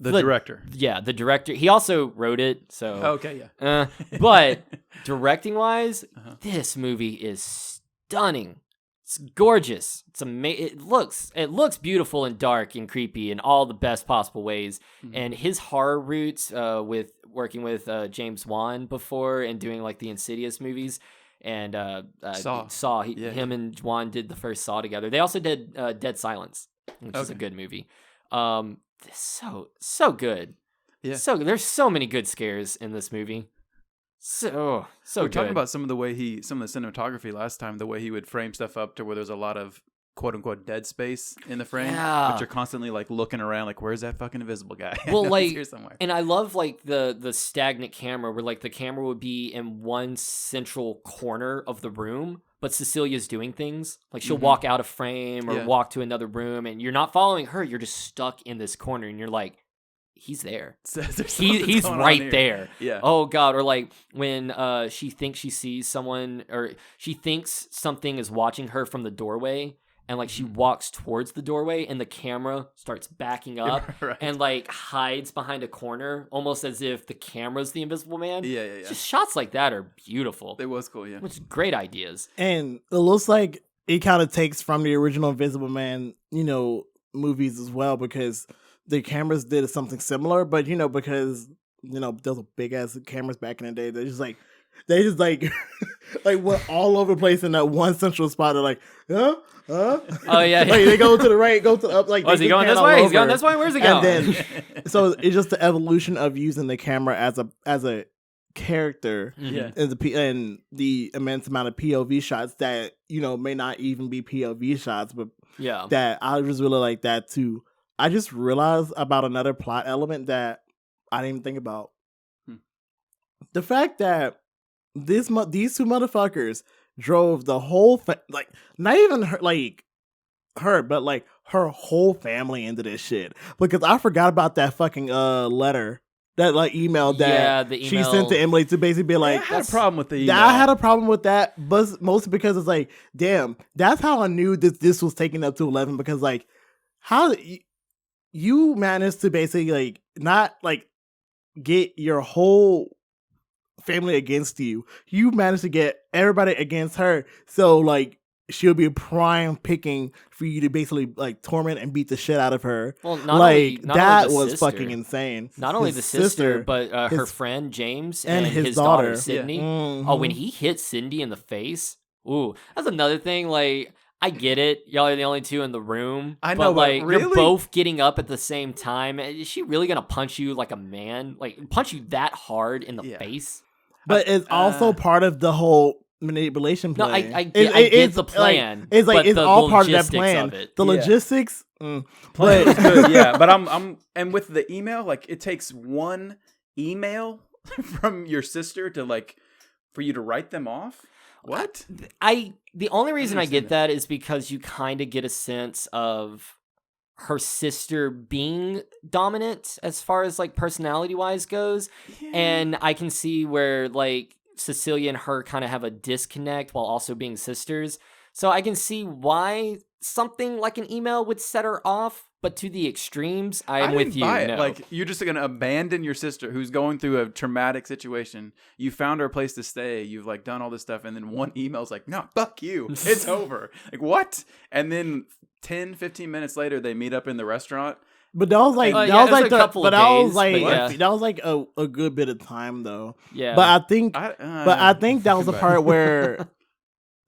S6: The director.
S4: Yeah, the director. He also wrote it. So
S6: okay, yeah.
S4: But directing wise, this movie is stunning. It's gorgeous. It's amazing. It looks beautiful and dark and creepy in all the best possible ways. Mm-hmm. And his horror roots, with working with James Wan before and doing like the Insidious movies and Saw. Him and Wan did the first Saw together. They also did Dead Silence, which is a good movie. So good. Yeah. So there's so many good scares in this movie. So
S6: we're
S4: good.
S6: talking about some of the cinematography last time, the way he would frame stuff up to where there's a lot of quote unquote dead space in the frame, but you're constantly like looking around like, where's that fucking invisible guy?
S4: Well, like,
S6: here somewhere.
S4: And I love like the stagnant camera where like the camera would be in one central corner of the room, but Cecilia's doing things like she'll walk out of frame or walk to another room, and you're not following her. You're just stuck in this corner, and you're like, he's there. He's right there.
S6: Yeah.
S4: Oh God. Or like when she thinks she sees someone, or she thinks something is watching her from the doorway, and like she walks towards the doorway, and the camera starts backing up and like hides behind a corner, almost as if the camera's the invisible man.
S6: Yeah.
S4: Just shots like that are beautiful.
S6: It was cool, yeah.
S4: Which is great ideas.
S5: And it looks like it kind of takes from the original Invisible Man, movies as well, because the cameras did something similar, but because those big ass cameras back in the day, they just like went all over the place in that one central spot. They're like, huh?
S4: Oh yeah,
S5: like they go to the right, go to the up. Like,
S4: is he going this way? He's going this way. Where's he going?
S5: And then, so it's just the evolution of using the camera as a character, and the immense amount of POV shots that may not even be POV shots, but that I just really like that too. I just realized about another plot element that I didn't even think about. The fact that these two motherfuckers drove the whole like not even her, but like her whole family into this shit, because I forgot about that fucking letter, that like email that she sent to Emily to basically be like,
S6: I had a problem with the email.
S5: I had a problem with that, but mostly because it's like, damn, that's how I knew that this was taken up to 11, because like how you managed to basically like not like get your whole family against you. You managed to get everybody against her. So like she'll be prime picking for you to basically like torment and beat the shit out of her.
S4: Well,
S5: Like
S4: not only
S5: that
S4: the
S5: was
S4: sister.
S5: fucking insane.
S4: Not only
S5: His
S4: the sister, but her
S5: his-
S4: friend James
S5: and
S4: and
S5: his
S4: his
S5: daughter.
S4: daughter Sydney.
S5: Mhm.
S4: Oh, when he hit Cindy in the face, ooh, that's another thing. Like, I get it, y'all are the only two in the room.
S6: I know, but
S4: like
S6: really?
S4: you're both getting up at the same time. Is she really gonna punch you like a man? Like punch you that hard in the
S6: Yeah.
S4: face?
S5: But it's also part of the whole manipulation
S4: No,
S5: plan.
S4: I get the plan.
S5: It's like
S4: but
S5: it's
S4: the
S5: all part of that
S4: logistics
S5: plan.
S4: of it.
S5: The
S6: Yeah.
S5: logistics,
S6: Plan
S5: but
S6: was good, yeah. But I'm and with the email, like it takes one email from your sister to like for you to write them off. What?
S4: The only reason I
S6: understand
S4: get that is because you kind of get a sense of her sister being dominant as far as like personality wise goes. And I can see where like Cecilia and her kind of have a disconnect while also being sisters. So I can see why something like an email would set her off, but to the extremes, I'm
S6: I
S4: with
S6: didn't
S4: you.
S6: buy it.
S4: No.
S6: Like you're just gonna abandon your sister who's going through a traumatic situation. You found her a place to stay. You've like done all this stuff, and then one email's like, "No, fuck you. It's over." Like what? And then 10, 15 minutes later, they meet up in the restaurant.
S5: But that was like
S4: Yeah,
S5: that was
S4: it was
S5: like
S4: a
S5: the,
S4: couple of
S5: but that was
S4: days,
S5: like
S4: but yeah.
S5: that was like a good bit of time though.
S4: Yeah.
S5: But I think
S6: I
S5: think that was the part where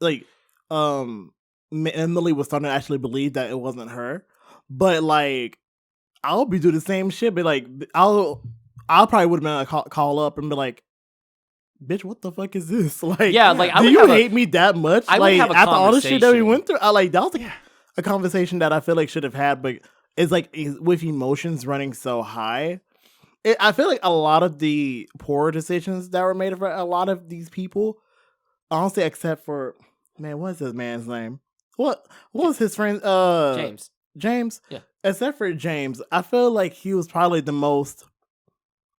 S5: like Emily was starting to actually believe that it wasn't her. But like I'll be doing the same shit. But like I'll probably would have been like call up and be like, bitch, what the fuck is this? Like,
S4: Yeah, like, I
S5: do
S4: would
S5: you
S4: have a-
S5: hate me that much?
S4: I would
S5: like
S4: have a
S5: after all the shit that we
S4: conversation.
S5: went through, I like that was like a conversation that I feel like should have had, but it's like with emotions running so high. I feel like a lot of the poor decisions that were made for a lot of these people, honestly, except for man, what's this man's name? What was his friend?
S4: James.
S5: James.
S4: Yeah.
S5: Except for James, I feel like he was probably the most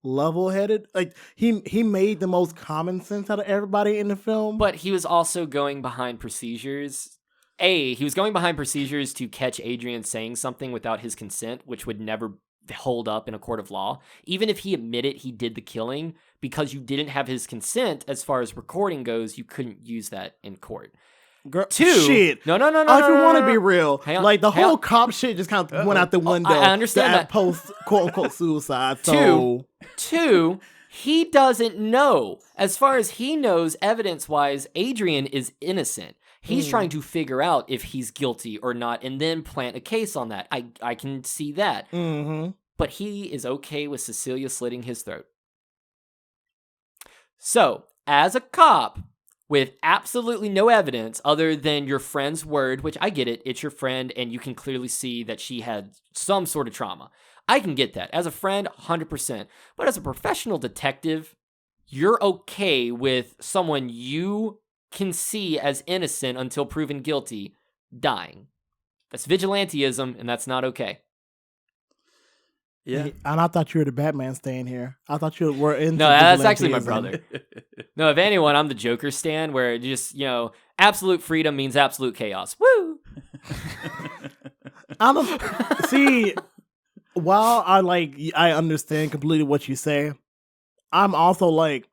S5: level-headed. Like he made the most common sense out of everybody in the film.
S4: But he was also going behind procedures. He was going behind procedures to catch Adrian saying something without his consent, which would never hold up in a court of law. Even if he admitted he did the killing, because you didn't have his consent as far as recording goes, you couldn't use that in court.
S5: Girl,
S4: Two.
S5: shit.
S4: No.
S5: If you want to be real,
S4: Hang on,
S5: like the
S4: hang
S5: whole
S4: on.
S5: cop shit just kind of went out the window.
S4: I understand that.
S5: Post quote unquote suicide. So
S4: Two, he doesn't know. As far as he knows, evidence-wise, Adrian is innocent. He's trying to figure out if he's guilty or not and then plant a case on that. I can see that.
S5: mm-hmm.
S4: But he is okay with Cecilia slitting his throat. So, as a cop, with absolutely no evidence other than your friend's word, which I get it, it's your friend, and you can clearly see that she had some sort of trauma. I can get that. As a friend, 100%. But as a professional detective, you're okay with someone you can see as innocent until proven guilty dying. That's vigilantism, and that's not okay.
S6: Yeah.
S5: And I thought you were the Batman staying here. I thought you were into.
S4: No, that's actually my
S5: vigilantism.
S4: brother. No, if anyone, I'm the Joker stan, where it just, absolute freedom means absolute chaos. Woo!
S5: I don't see. While I understand completely what you say, I'm also like,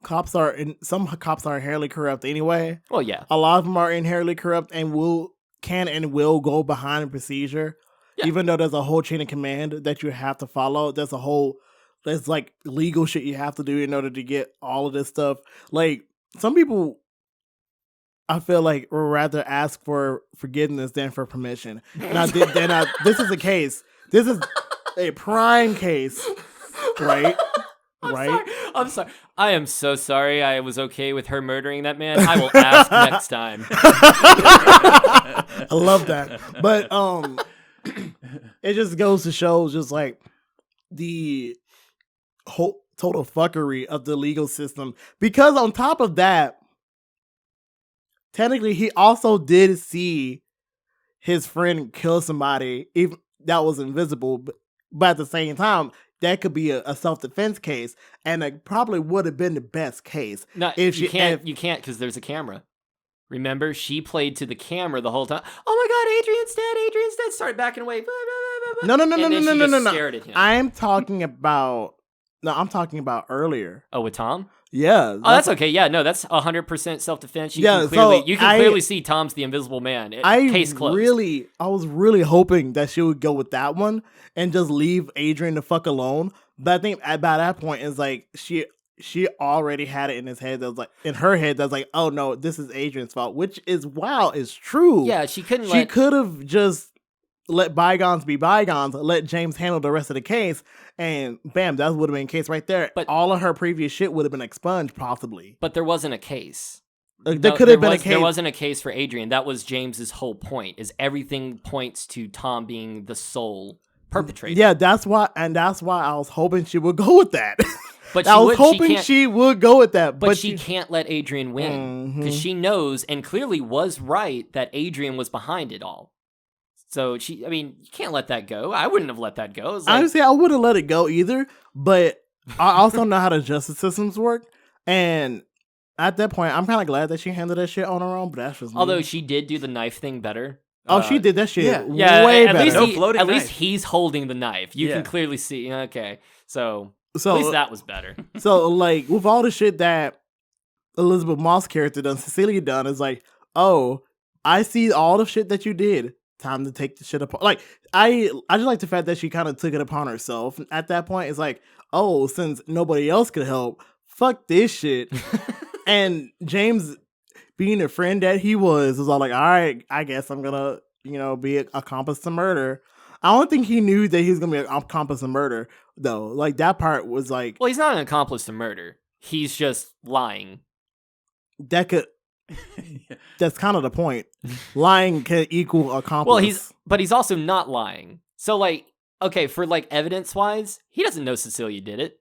S5: some cops are inherently corrupt anyway.
S4: Well, yeah.
S5: A lot of them are inherently corrupt and will go behind a procedure.
S4: Yeah.
S5: Even though there's a whole chain of command that you have to follow, there's like legal shit you have to do in order to get all of this stuff. Like some people, I feel like would rather ask for forgiveness than for permission. This is a case. This is a prime case, right?
S4: I'm sorry. I am so sorry. I was okay with her murdering that man. I will ask next time.
S5: I love that, but it just goes to show just like the whole total fuckery of the legal system. Because on top of that, technically he also did see his friend kill somebody, even that was invisible. But at the same time, that could be a self-defense case, and it probably would have been the best case.
S4: No, you can't because there's a camera. Remember, she played to the camera the whole time. Oh my God, Adrian's dead. Started backing away. Blah, blah, blah, blah.
S5: No.
S4: And then she just stared at him.
S5: I'm talking about No, I'm talking about earlier.
S4: Oh, with Tom?
S5: Yeah.
S4: Oh, that's okay. Yeah, no, that's 100% self-defense. You
S5: Yeah,
S4: can clearly,
S5: so
S4: you can clearly see Tom's the invisible man. Case closed.
S5: I was really hoping that she would go with that one and just leave Adrian the fuck alone. But I think by that point, it's like she already had it in his head. That was like in her head. That's like, oh no, this is Adrian's fault. Which is is true.
S4: Yeah, she couldn't.
S5: She could have just let bygones be bygones. Let James handle the rest of the case, and bam, that would have been a case right there. But all of her previous shit would have been expunged, possibly.
S4: But there wasn't a case.
S5: There could have been a case.
S4: There wasn't a case for Adrian. That was James's whole point. Is everything points to Tom being the sole perpetrator.
S5: Yeah, that's why I was hoping she would go with that.
S4: But
S5: I was hoping she would go with that.
S4: But she can't let Adrian win because she knows and clearly was right that Adrian was behind it all. So you can't let that go. I wouldn't have let that go.
S5: Honestly, I wouldn't let it go either. But I also know how the justice systems work, and at that point, I'm kind of glad that she handled that shit on her own. But that's just
S4: although she did do the knife thing better.
S5: Oh, she did that shit
S4: yeah,
S5: way
S4: at
S5: better.
S4: At least he's holding the knife. You can clearly see. Okay, so at least that was better.
S5: So like with all the shit that Elizabeth Moss character done, Cecilia done, is like, oh, I see all the shit that you did. Time to take the shit upon. Like I just like the fact that she kind of took it upon herself. At that point, it's like, oh, since nobody else could help, fuck this shit. And James, being a friend that he was all like, all right, I guess I'm gonna, be an accomplice to murder. I don't think he knew that he was gonna be an accomplice to murder, though. Like that part was like,
S4: well, he's not an accomplice to murder. He's just lying.
S5: That could. That's kind of the point. Lying can equal accomplice.
S4: Well, he's also not lying. So like, okay, for like evidence wise, he doesn't know Cecilia did it.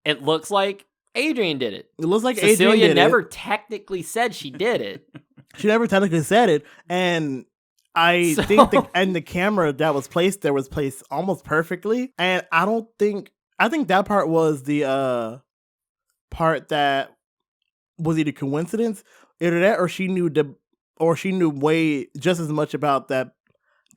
S4: It looks like Adrian did it.
S5: It looks like
S4: Cecilia
S5: Adrian did
S4: never
S5: it.
S4: technically said she did it.
S5: She never technically said it, and I think the camera that was placed there was placed almost perfectly. And I think that part was the part that was either coincidence. Either that, or she knew way just as much about that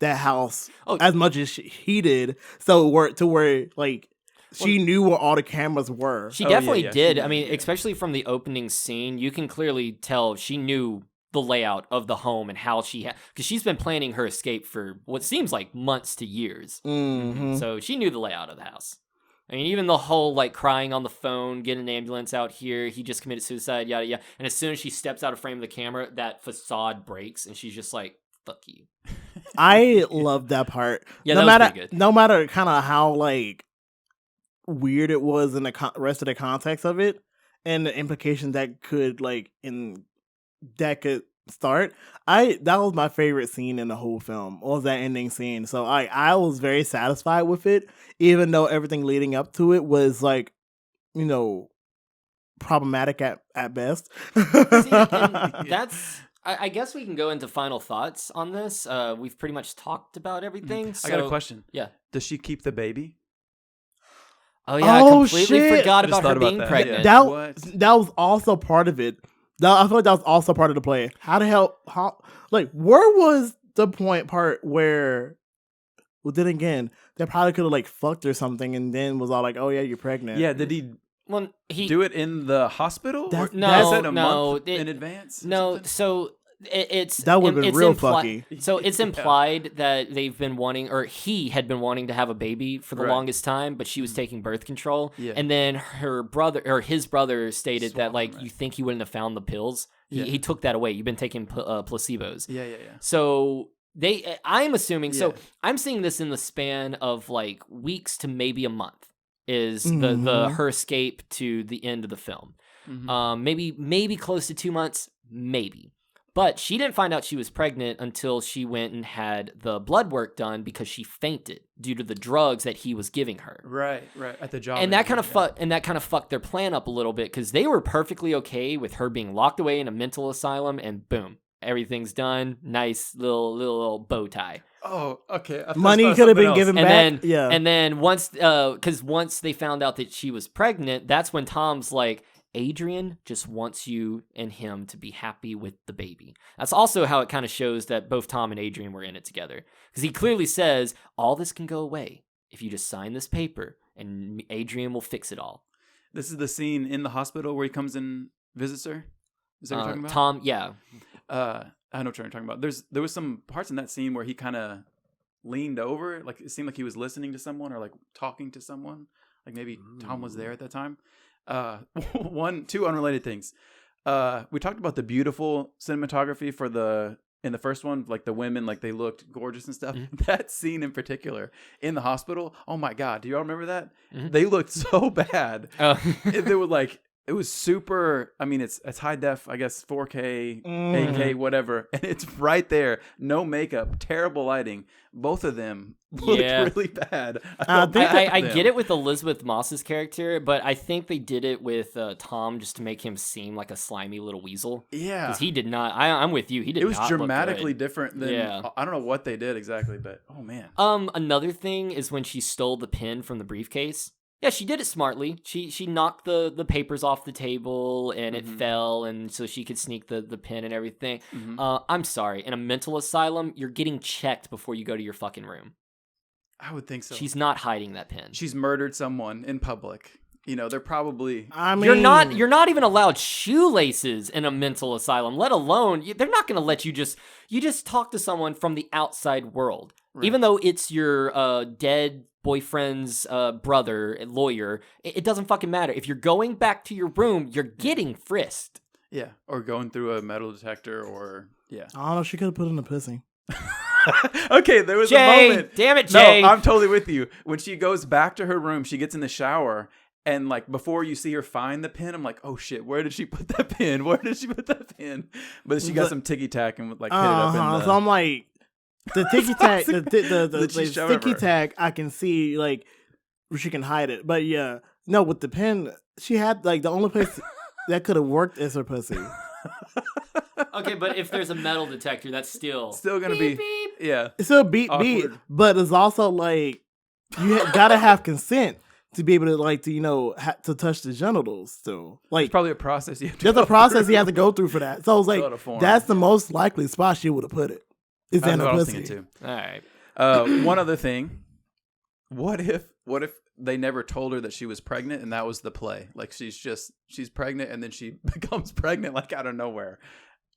S5: house as much as he did. So where like she knew where all the cameras were.
S4: She definitely did. I mean, especially from the opening scene, you can clearly tell she knew the layout of the home and how because she's been planning her escape for what seems like months to years.
S5: Mm-hmm.
S4: So she knew the layout of the house. I mean, even the whole, like, crying on the phone, get an ambulance out here, he just committed suicide, yada, yada. And as soon as she steps out of frame of the camera, that facade breaks, and she's just like, fuck you.
S5: I love that part.
S4: Yeah, that was pretty good.
S5: No matter kind of how, like, weird it was in the rest of the context of it, and the implications that could, like, start. That was my favorite scene in the whole film, was that ending scene. So I was very satisfied with it, even though everything leading up to it was like, problematic at best.
S4: I guess we can go into final thoughts on this. We've pretty much talked about everything. So,
S6: I got a question.
S4: Yeah.
S6: Does she keep the baby?
S4: Oh yeah, I completely forgot about her being pregnant.
S5: Yeah. That was also part of it. I feel like that was also part of the play. How the hell? Where was the part where? Well, then again, they probably could have like fucked or something, and then was all like, "Oh yeah, you're pregnant."
S6: Yeah, did he?
S4: Well,
S6: do it in the hospital?
S4: Month
S6: in advance?
S4: No, so
S5: that would have been real fucky.
S4: So it's implied that they've been wanting, or he had been wanting to have a baby for the longest time, but she was taking birth control. Yeah. And then his brother stated that you think he wouldn't have found the pills. He took that away. You've been taking placebos.
S6: Yeah.
S4: So I'm assuming. Yeah. So I'm seeing this in the span of like weeks to maybe a month. Is the her escape to the end of the film. Mm-hmm. Maybe close to 2 months, maybe. But she didn't find out she was pregnant until she went and had the blood work done because she fainted due to the drugs that he was giving her.
S6: Right, at the job.
S4: And that kind of fucked their plan up a little bit because they were perfectly okay with her being locked away in a mental asylum, and boom, everything's done. Nice little bow tie.
S6: Oh, okay.
S5: Money could have been given back.
S4: And then once they found out that she was pregnant, that's when Tom's like, Adrian just wants you and him to be happy with the baby. That's also how it kind of shows that both Tom and Adrian were in it together. Because he clearly says, all this can go away if you just sign this paper and Adrian will fix it all.
S6: This is the scene in the hospital where he comes and visits her. Is that what you're talking about?
S4: Tom, yeah.
S6: I know what you're talking about. There was some parts in that scene where he kind of leaned over, like it seemed like he was listening to someone or like talking to someone. Like maybe Tom was there at that time. Two unrelated things. We talked about the beautiful cinematography in the first one, like the women, like they looked gorgeous and stuff. Mm-hmm. That scene in particular in the hospital, oh my God, do y'all remember that? Mm-hmm. They looked so bad. They were like, it was super, I mean, it's high def, I guess 4K, 8K, whatever. And it's right there. No makeup, terrible lighting. Both of them looked really bad.
S4: I get it with Elizabeth Moss's character, but I think they did it with Tom just to make him seem like a slimy little weasel.
S6: Yeah.
S4: Because he did not, I'm with you, he did not.
S6: It was dramatically different than, I don't know what they did exactly, but oh man.
S4: Another thing is when she stole the pen from the briefcase. Yeah, she did it smartly. She knocked the papers off the table and it fell, and so she could sneak the pen and everything. Mm-hmm. I'm sorry. In a mental asylum, you're getting checked before you go to your fucking room.
S6: I would think so.
S4: She's not hiding that pen.
S6: She's murdered someone in public. You know, they're probably...
S5: I mean...
S4: You're not even allowed shoelaces in a mental asylum, let alone... They're not going to let you just talk to someone from the outside world. Right. Even though it's your dead boyfriend's brother, lawyer, it doesn't fucking matter. If you're going back to your room, you're getting frisked.
S6: Yeah, or going through a metal detector, or yeah.
S5: I don't know. She could have put in a pussy.
S6: Okay, there was a moment.
S4: Damn it, Jay.
S6: No, I'm totally with you. When she goes back to her room, she gets in the shower, and like before you see her find the pin, I'm like, oh shit, where did she put that pin? Where did she put that pin? But she got some ticky tack and like hit it up in the...
S5: So I'm like, the ticky tack, the sticky tack, I can see like where she can hide it. But yeah, no, with the pen, she had like the only place that could have worked is her pussy.
S4: Okay, but if there's a metal detector, that's still
S6: gonna be
S4: beep.
S6: Yeah,
S5: it's still beep, but it's also like you gotta have consent to be able to like to to touch the genitals. So like,
S6: there's probably a process you have to
S5: there's a process you have to go through for that. So it's like that's the most likely spot she would have put it. Is in her pussy.
S6: Too.
S4: All right.
S6: One other thing. What if they never told her that she was pregnant and that was the play? Like she's pregnant and then she becomes pregnant like out of nowhere.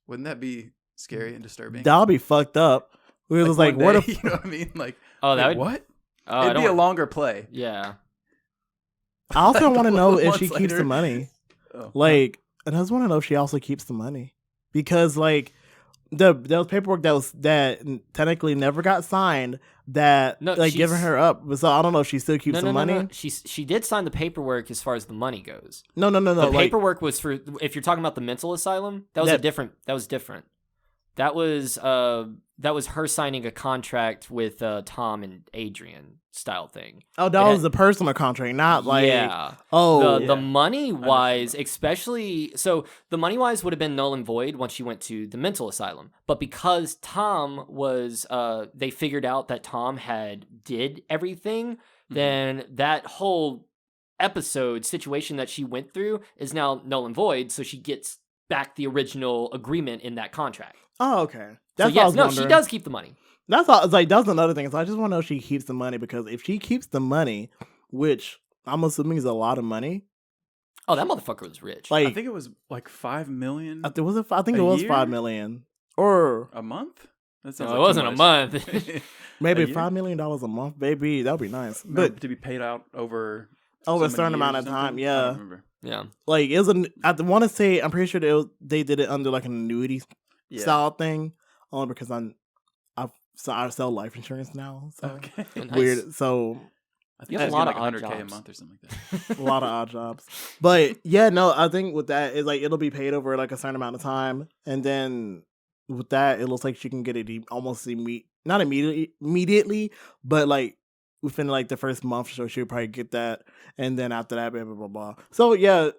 S6: Wouldn't that be scary and disturbing?
S5: That'll be fucked up. We was like, what if
S6: you know what I mean? Like, what?
S4: Oh,
S6: it'd be a longer play.
S4: Yeah.
S5: I also want to know if she keeps the money.
S6: Oh.
S5: Like, and I just want to know if she also keeps the money because like. There was paperwork that technically never got signed that giving her up. So I don't know if she still keeps the money.
S4: No. She did sign the paperwork as far as the money goes.
S5: No.
S4: The paperwork was for, if you're talking about the mental asylum, that was different. That was her signing a contract with Tom and Adrian style thing.
S5: Oh, that was the personal contract, not like
S4: the money wise, especially so the money wise would have been null and void once she went to the mental asylum. But because Tom was, they figured out that Tom did everything, then that whole episode situation that she went through is now null and void. So she gets back the original agreement in that contract.
S5: Oh, okay.
S4: That's she does keep the money.
S5: That's all. It's like that's another thing. So I just want to know if she keeps the money because if she keeps the money, which I'm assuming is a lot of money.
S4: Oh, that motherfucker was rich.
S6: Like I think it was like $5 million.
S5: I think it was $5 million or
S6: a month.
S4: That sounds it wasn't a month.
S5: Maybe $5 million a month, baby. That'd be nice. But
S6: to be paid out over
S5: a certain amount of time. Yeah.
S6: I don't remember.
S4: Yeah.
S5: Like it was I want to say I'm pretty sure they did it under like an annuity style thing, only because I sell life insurance now. So
S6: okay.
S5: Weird. Nice. So
S6: I think you have a lot of $100K a month or something like that.
S5: A lot of odd jobs. But yeah, no, I think with that is like it'll be paid over like a certain amount of time, and then with that it looks like she can get it almost not immediately, but like within like the first month or so she'll probably get that, and then after that, blah blah blah blah. So yeah,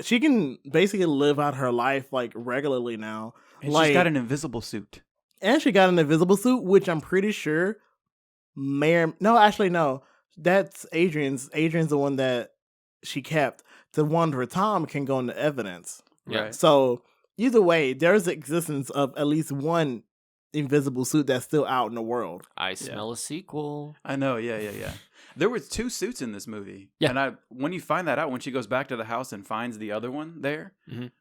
S5: she can basically live out her life like regularly now.
S6: And she's got an invisible suit.
S5: And she got an invisible suit, which I'm pretty sure no. That's Adrian's. Adrian's the one that she kept. The one where Tom can go into evidence.
S6: Yeah.
S5: So either way, there's the existence of at least one invisible suit that's still out in the world.
S4: I smell a sequel.
S6: I know, yeah. There were 2 suits in this movie.
S4: Yeah.
S6: And when you find that out, when she goes back to the house and finds the other one there,
S4: Mhm.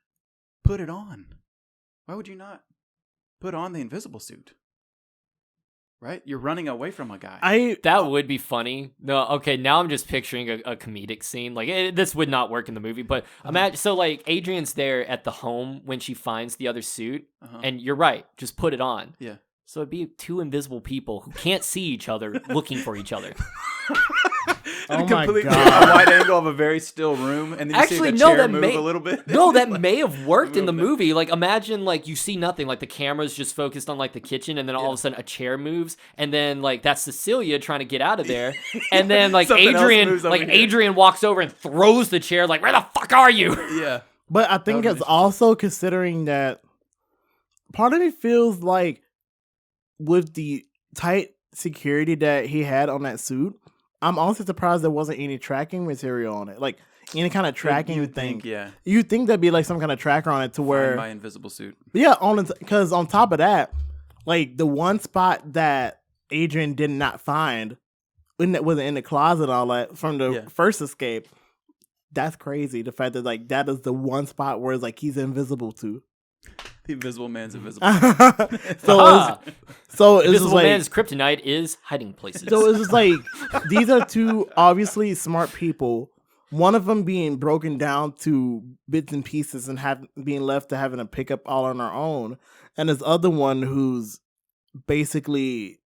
S6: put it on. Why would you not put on the invisible suit? Right? You're running away from a guy.
S4: That would be funny. No, okay, now I'm just picturing a comedic scene. Like, this would not work in the movie, but imagine, so, like, Adrian's there at the home when she finds the other suit, and you're right, just put it on.
S6: Yeah.
S4: So it'd be 2 invisible people who can't see each other looking for each other.
S5: Oh my
S6: Completely
S5: God.
S6: a wide angle of a very still room, and then you
S4: Actually,
S6: see the
S4: no,
S6: chair
S4: that
S6: move
S4: may
S6: a little bit.
S4: No, that may have worked in the
S6: Movement.
S4: movie. Like, imagine, like, you see nothing, like the camera's just focused on, like, the kitchen, and then all of a sudden a chair moves, and then, like, that's Cecilia trying to get out of there, and then, like,
S6: Something else moves over here.
S4: Adrian walks over and throws the chair, like, where the fuck are you?
S6: Yeah.
S5: But I think
S6: That
S5: it's
S6: would be
S5: also considering that part of me feels like with the tight security that he had on that suit, I'm also surprised there wasn't any tracking material on it. Like any kind of tracking
S6: You'd
S5: thing.
S6: think, yeah.
S5: You'd think there'd be like some kind of tracker on it to
S6: Find
S5: where
S6: my invisible suit.
S5: yeah, because on top of that, like the one spot that Adrian did not find when it wasn't in the closet and all that from the first escape, that's crazy. The fact that like that is the one spot where it's like he's invisible to.
S6: The invisible man's invisible.
S5: so it's
S4: Invisible
S5: just like,
S4: Man's kryptonite is hiding places.
S5: so it's just like these are 2 obviously smart people. One of them being broken down to bits and pieces and being left to having to pick up all on our own, and this other one who's basically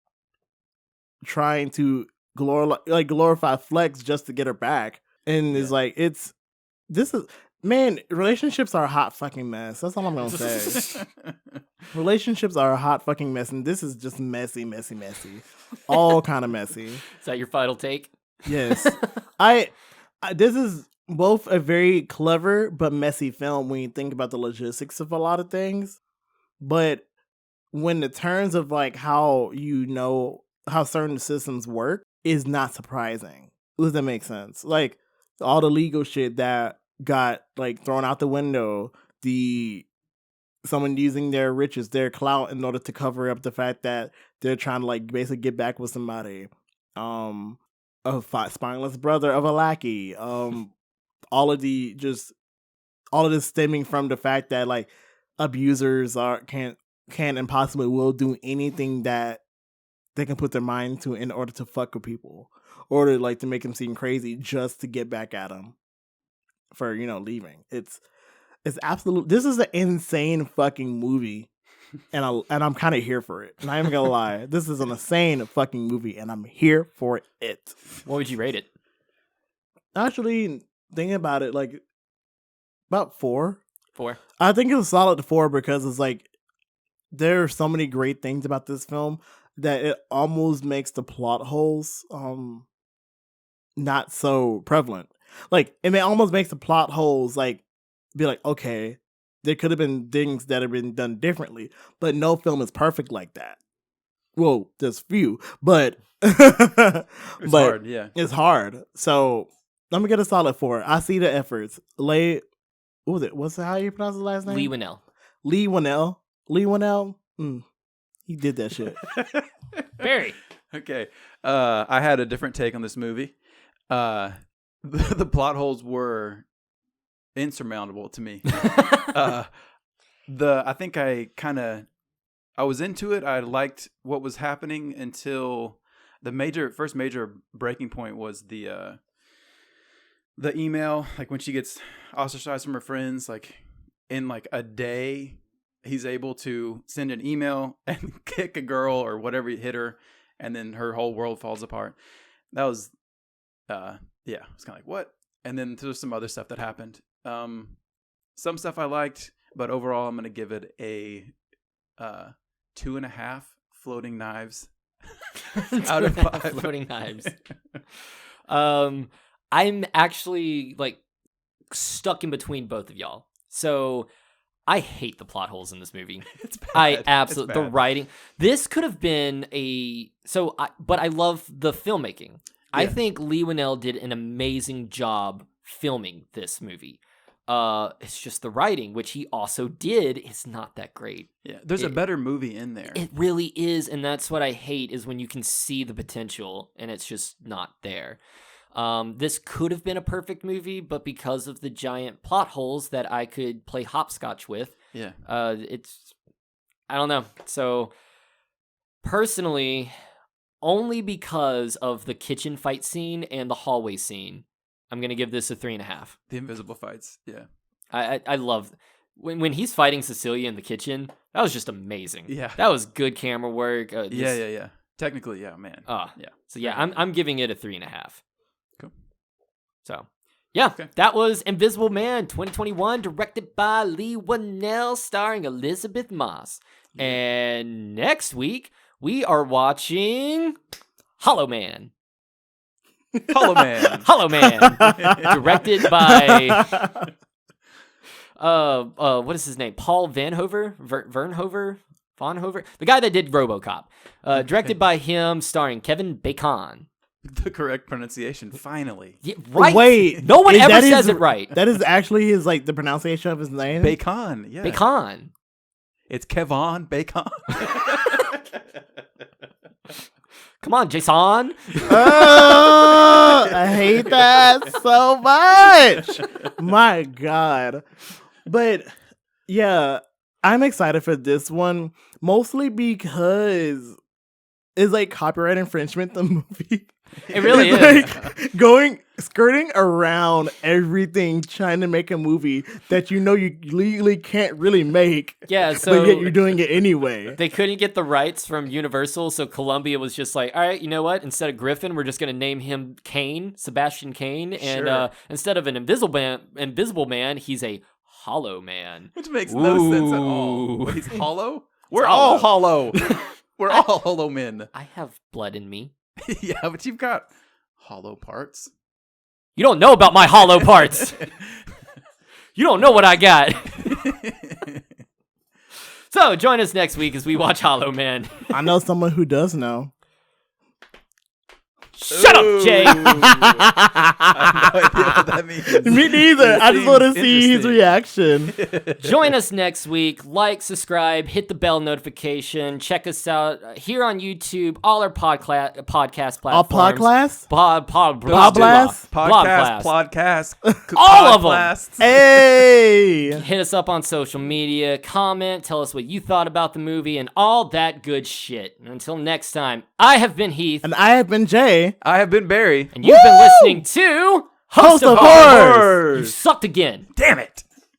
S5: trying to glorify Flex just to get her back, and is like relationships are a hot fucking mess. That's all I'm gonna say. Relationships are a hot fucking mess, and this is just messy. All kind of messy.
S4: Is that your final take?
S5: Yes. This is both a very clever but messy film when you think about the logistics of a lot of things. But when the terms of like how how certain systems work is not surprising. Does that make sense? Like all the legal shit that got like thrown out the window, someone using their riches, their clout in order to cover up the fact that they're trying to like basically get back with somebody. A spineless brother of a lackey. All of this stemming from the fact that like abusers can and possibly will do anything that they can put their mind to in order to fuck with people, or to like to make them seem crazy just to get back at them for leaving. It's absolute. This is an insane fucking movie, and I'm kind of here for it. And I'm gonna lie, this is an insane fucking movie, and I'm here for it.
S4: What would you rate it?
S5: Actually, thinking about it, like about 4.
S4: 4.
S5: I think it's a solid 4 because it's like there are so many great things about this film that it almost makes the plot holes not so prevalent. Like almost makes the plot holes like be like, okay, there could have been things that have been done differently, but no film is perfect like that. Well, there's few, but
S6: It's hard, yeah.
S5: It's hard. So let me get a solid 4. I see the efforts. What was it? What's how you pronounce his last name?
S4: Lee Winnell.
S5: Lee Winnell. He did that shit.
S4: Barry.
S6: Okay. I had a different take on this movie. The plot holes were insurmountable to me. I think I was into it. I liked what was happening until the first major breaking point was the email. Like when she gets ostracized from her friends, like in like a day, he's able to send an email and kick a girl or whatever, hit her, and then her whole world falls apart. That was, it's kind of like, what? And then there's some other stuff that happened. Some stuff I liked, but overall I'm going to give it a 2.5 floating knives out of 5.
S4: Floating knives. I'm actually like stuck in between both of y'all. So I hate the plot holes in this movie.
S6: It's bad.
S4: I absolutely,
S6: It's
S4: the
S6: bad.
S4: writing. This could have been but I love the filmmaking. I think Lee Winnell did an amazing job filming this movie. It's just the writing, which he also did, is not that great.
S6: Yeah, there's a better movie in there.
S4: It really is, and that's what I hate, is when you can see the potential and it's just not there. This could have been a perfect movie, but because of the giant plot holes that I could play hopscotch with, I don't know. So personally, only because of the kitchen fight scene and the hallway scene, I'm gonna give this a 3.5.
S6: The invisible fights, yeah.
S4: I love when he's fighting Cecilia in the kitchen. That was just amazing.
S6: Yeah,
S4: that was good camera work.
S6: Yeah. Technically, yeah, man.
S4: Yeah. So yeah, I'm giving it a 3.5.
S6: Cool.
S4: So yeah, that was Invisible Man 2021, directed by Lee Whannell, starring Elizabeth Moss. Yeah. And next week we are watching Hollow Man. Hollow Man, directed by what is his name? Paul Vanhover, Vonhover, the guy that did RoboCop. Directed by him, starring Kevin Bacon.
S6: The correct pronunciation, finally.
S4: Yeah, right.
S5: Wait,
S4: no one ever says it right.
S5: That is actually his the pronunciation of his name.
S6: Bacon. Yeah.
S4: Bacon.
S6: It's Kevon Bacon.
S4: Come on, Jason.
S5: I hate that so much. My God. But yeah, I'm excited for this one, mostly because it's like copyright infringement, the movie.
S4: It really is.
S5: Like skirting around everything, trying to make a movie that you legally can't really make.
S4: Yeah, so
S5: but yet you're doing it anyway.
S4: They couldn't get the rights from Universal, so Columbia was just like, all right, you know what? Instead of Griffin, we're just going to name him Kane, Sebastian Kane, and instead of an invisible man, he's a hollow man.
S6: Which makes no sense at all. He's hollow? We're all hollow. We're all hollow men.
S4: I have blood in me.
S6: Yeah, but you've got hollow parts.
S4: You don't know about my hollow parts. You don't know what I got. So join us next week as we watch Hollow Man.
S5: I know someone who does know.
S4: Shut up, Jay.
S6: I have no idea what that means.
S5: Me neither. I just want to see his reaction.
S4: Join us next week. Like, subscribe, hit the bell notification. Check us out here on YouTube, all our podcast platforms.
S5: All podcast?
S6: Podcast.
S4: All of them.
S5: Hey.
S4: Hit us up on social media. Comment. Tell us what you thought about the movie and all that good shit. And until next time, I have been Heath.
S5: And I have been Jay.
S6: I have been Barry.
S4: And you've been listening to
S5: Host of Horrors.
S4: You sucked again.
S6: Damn it.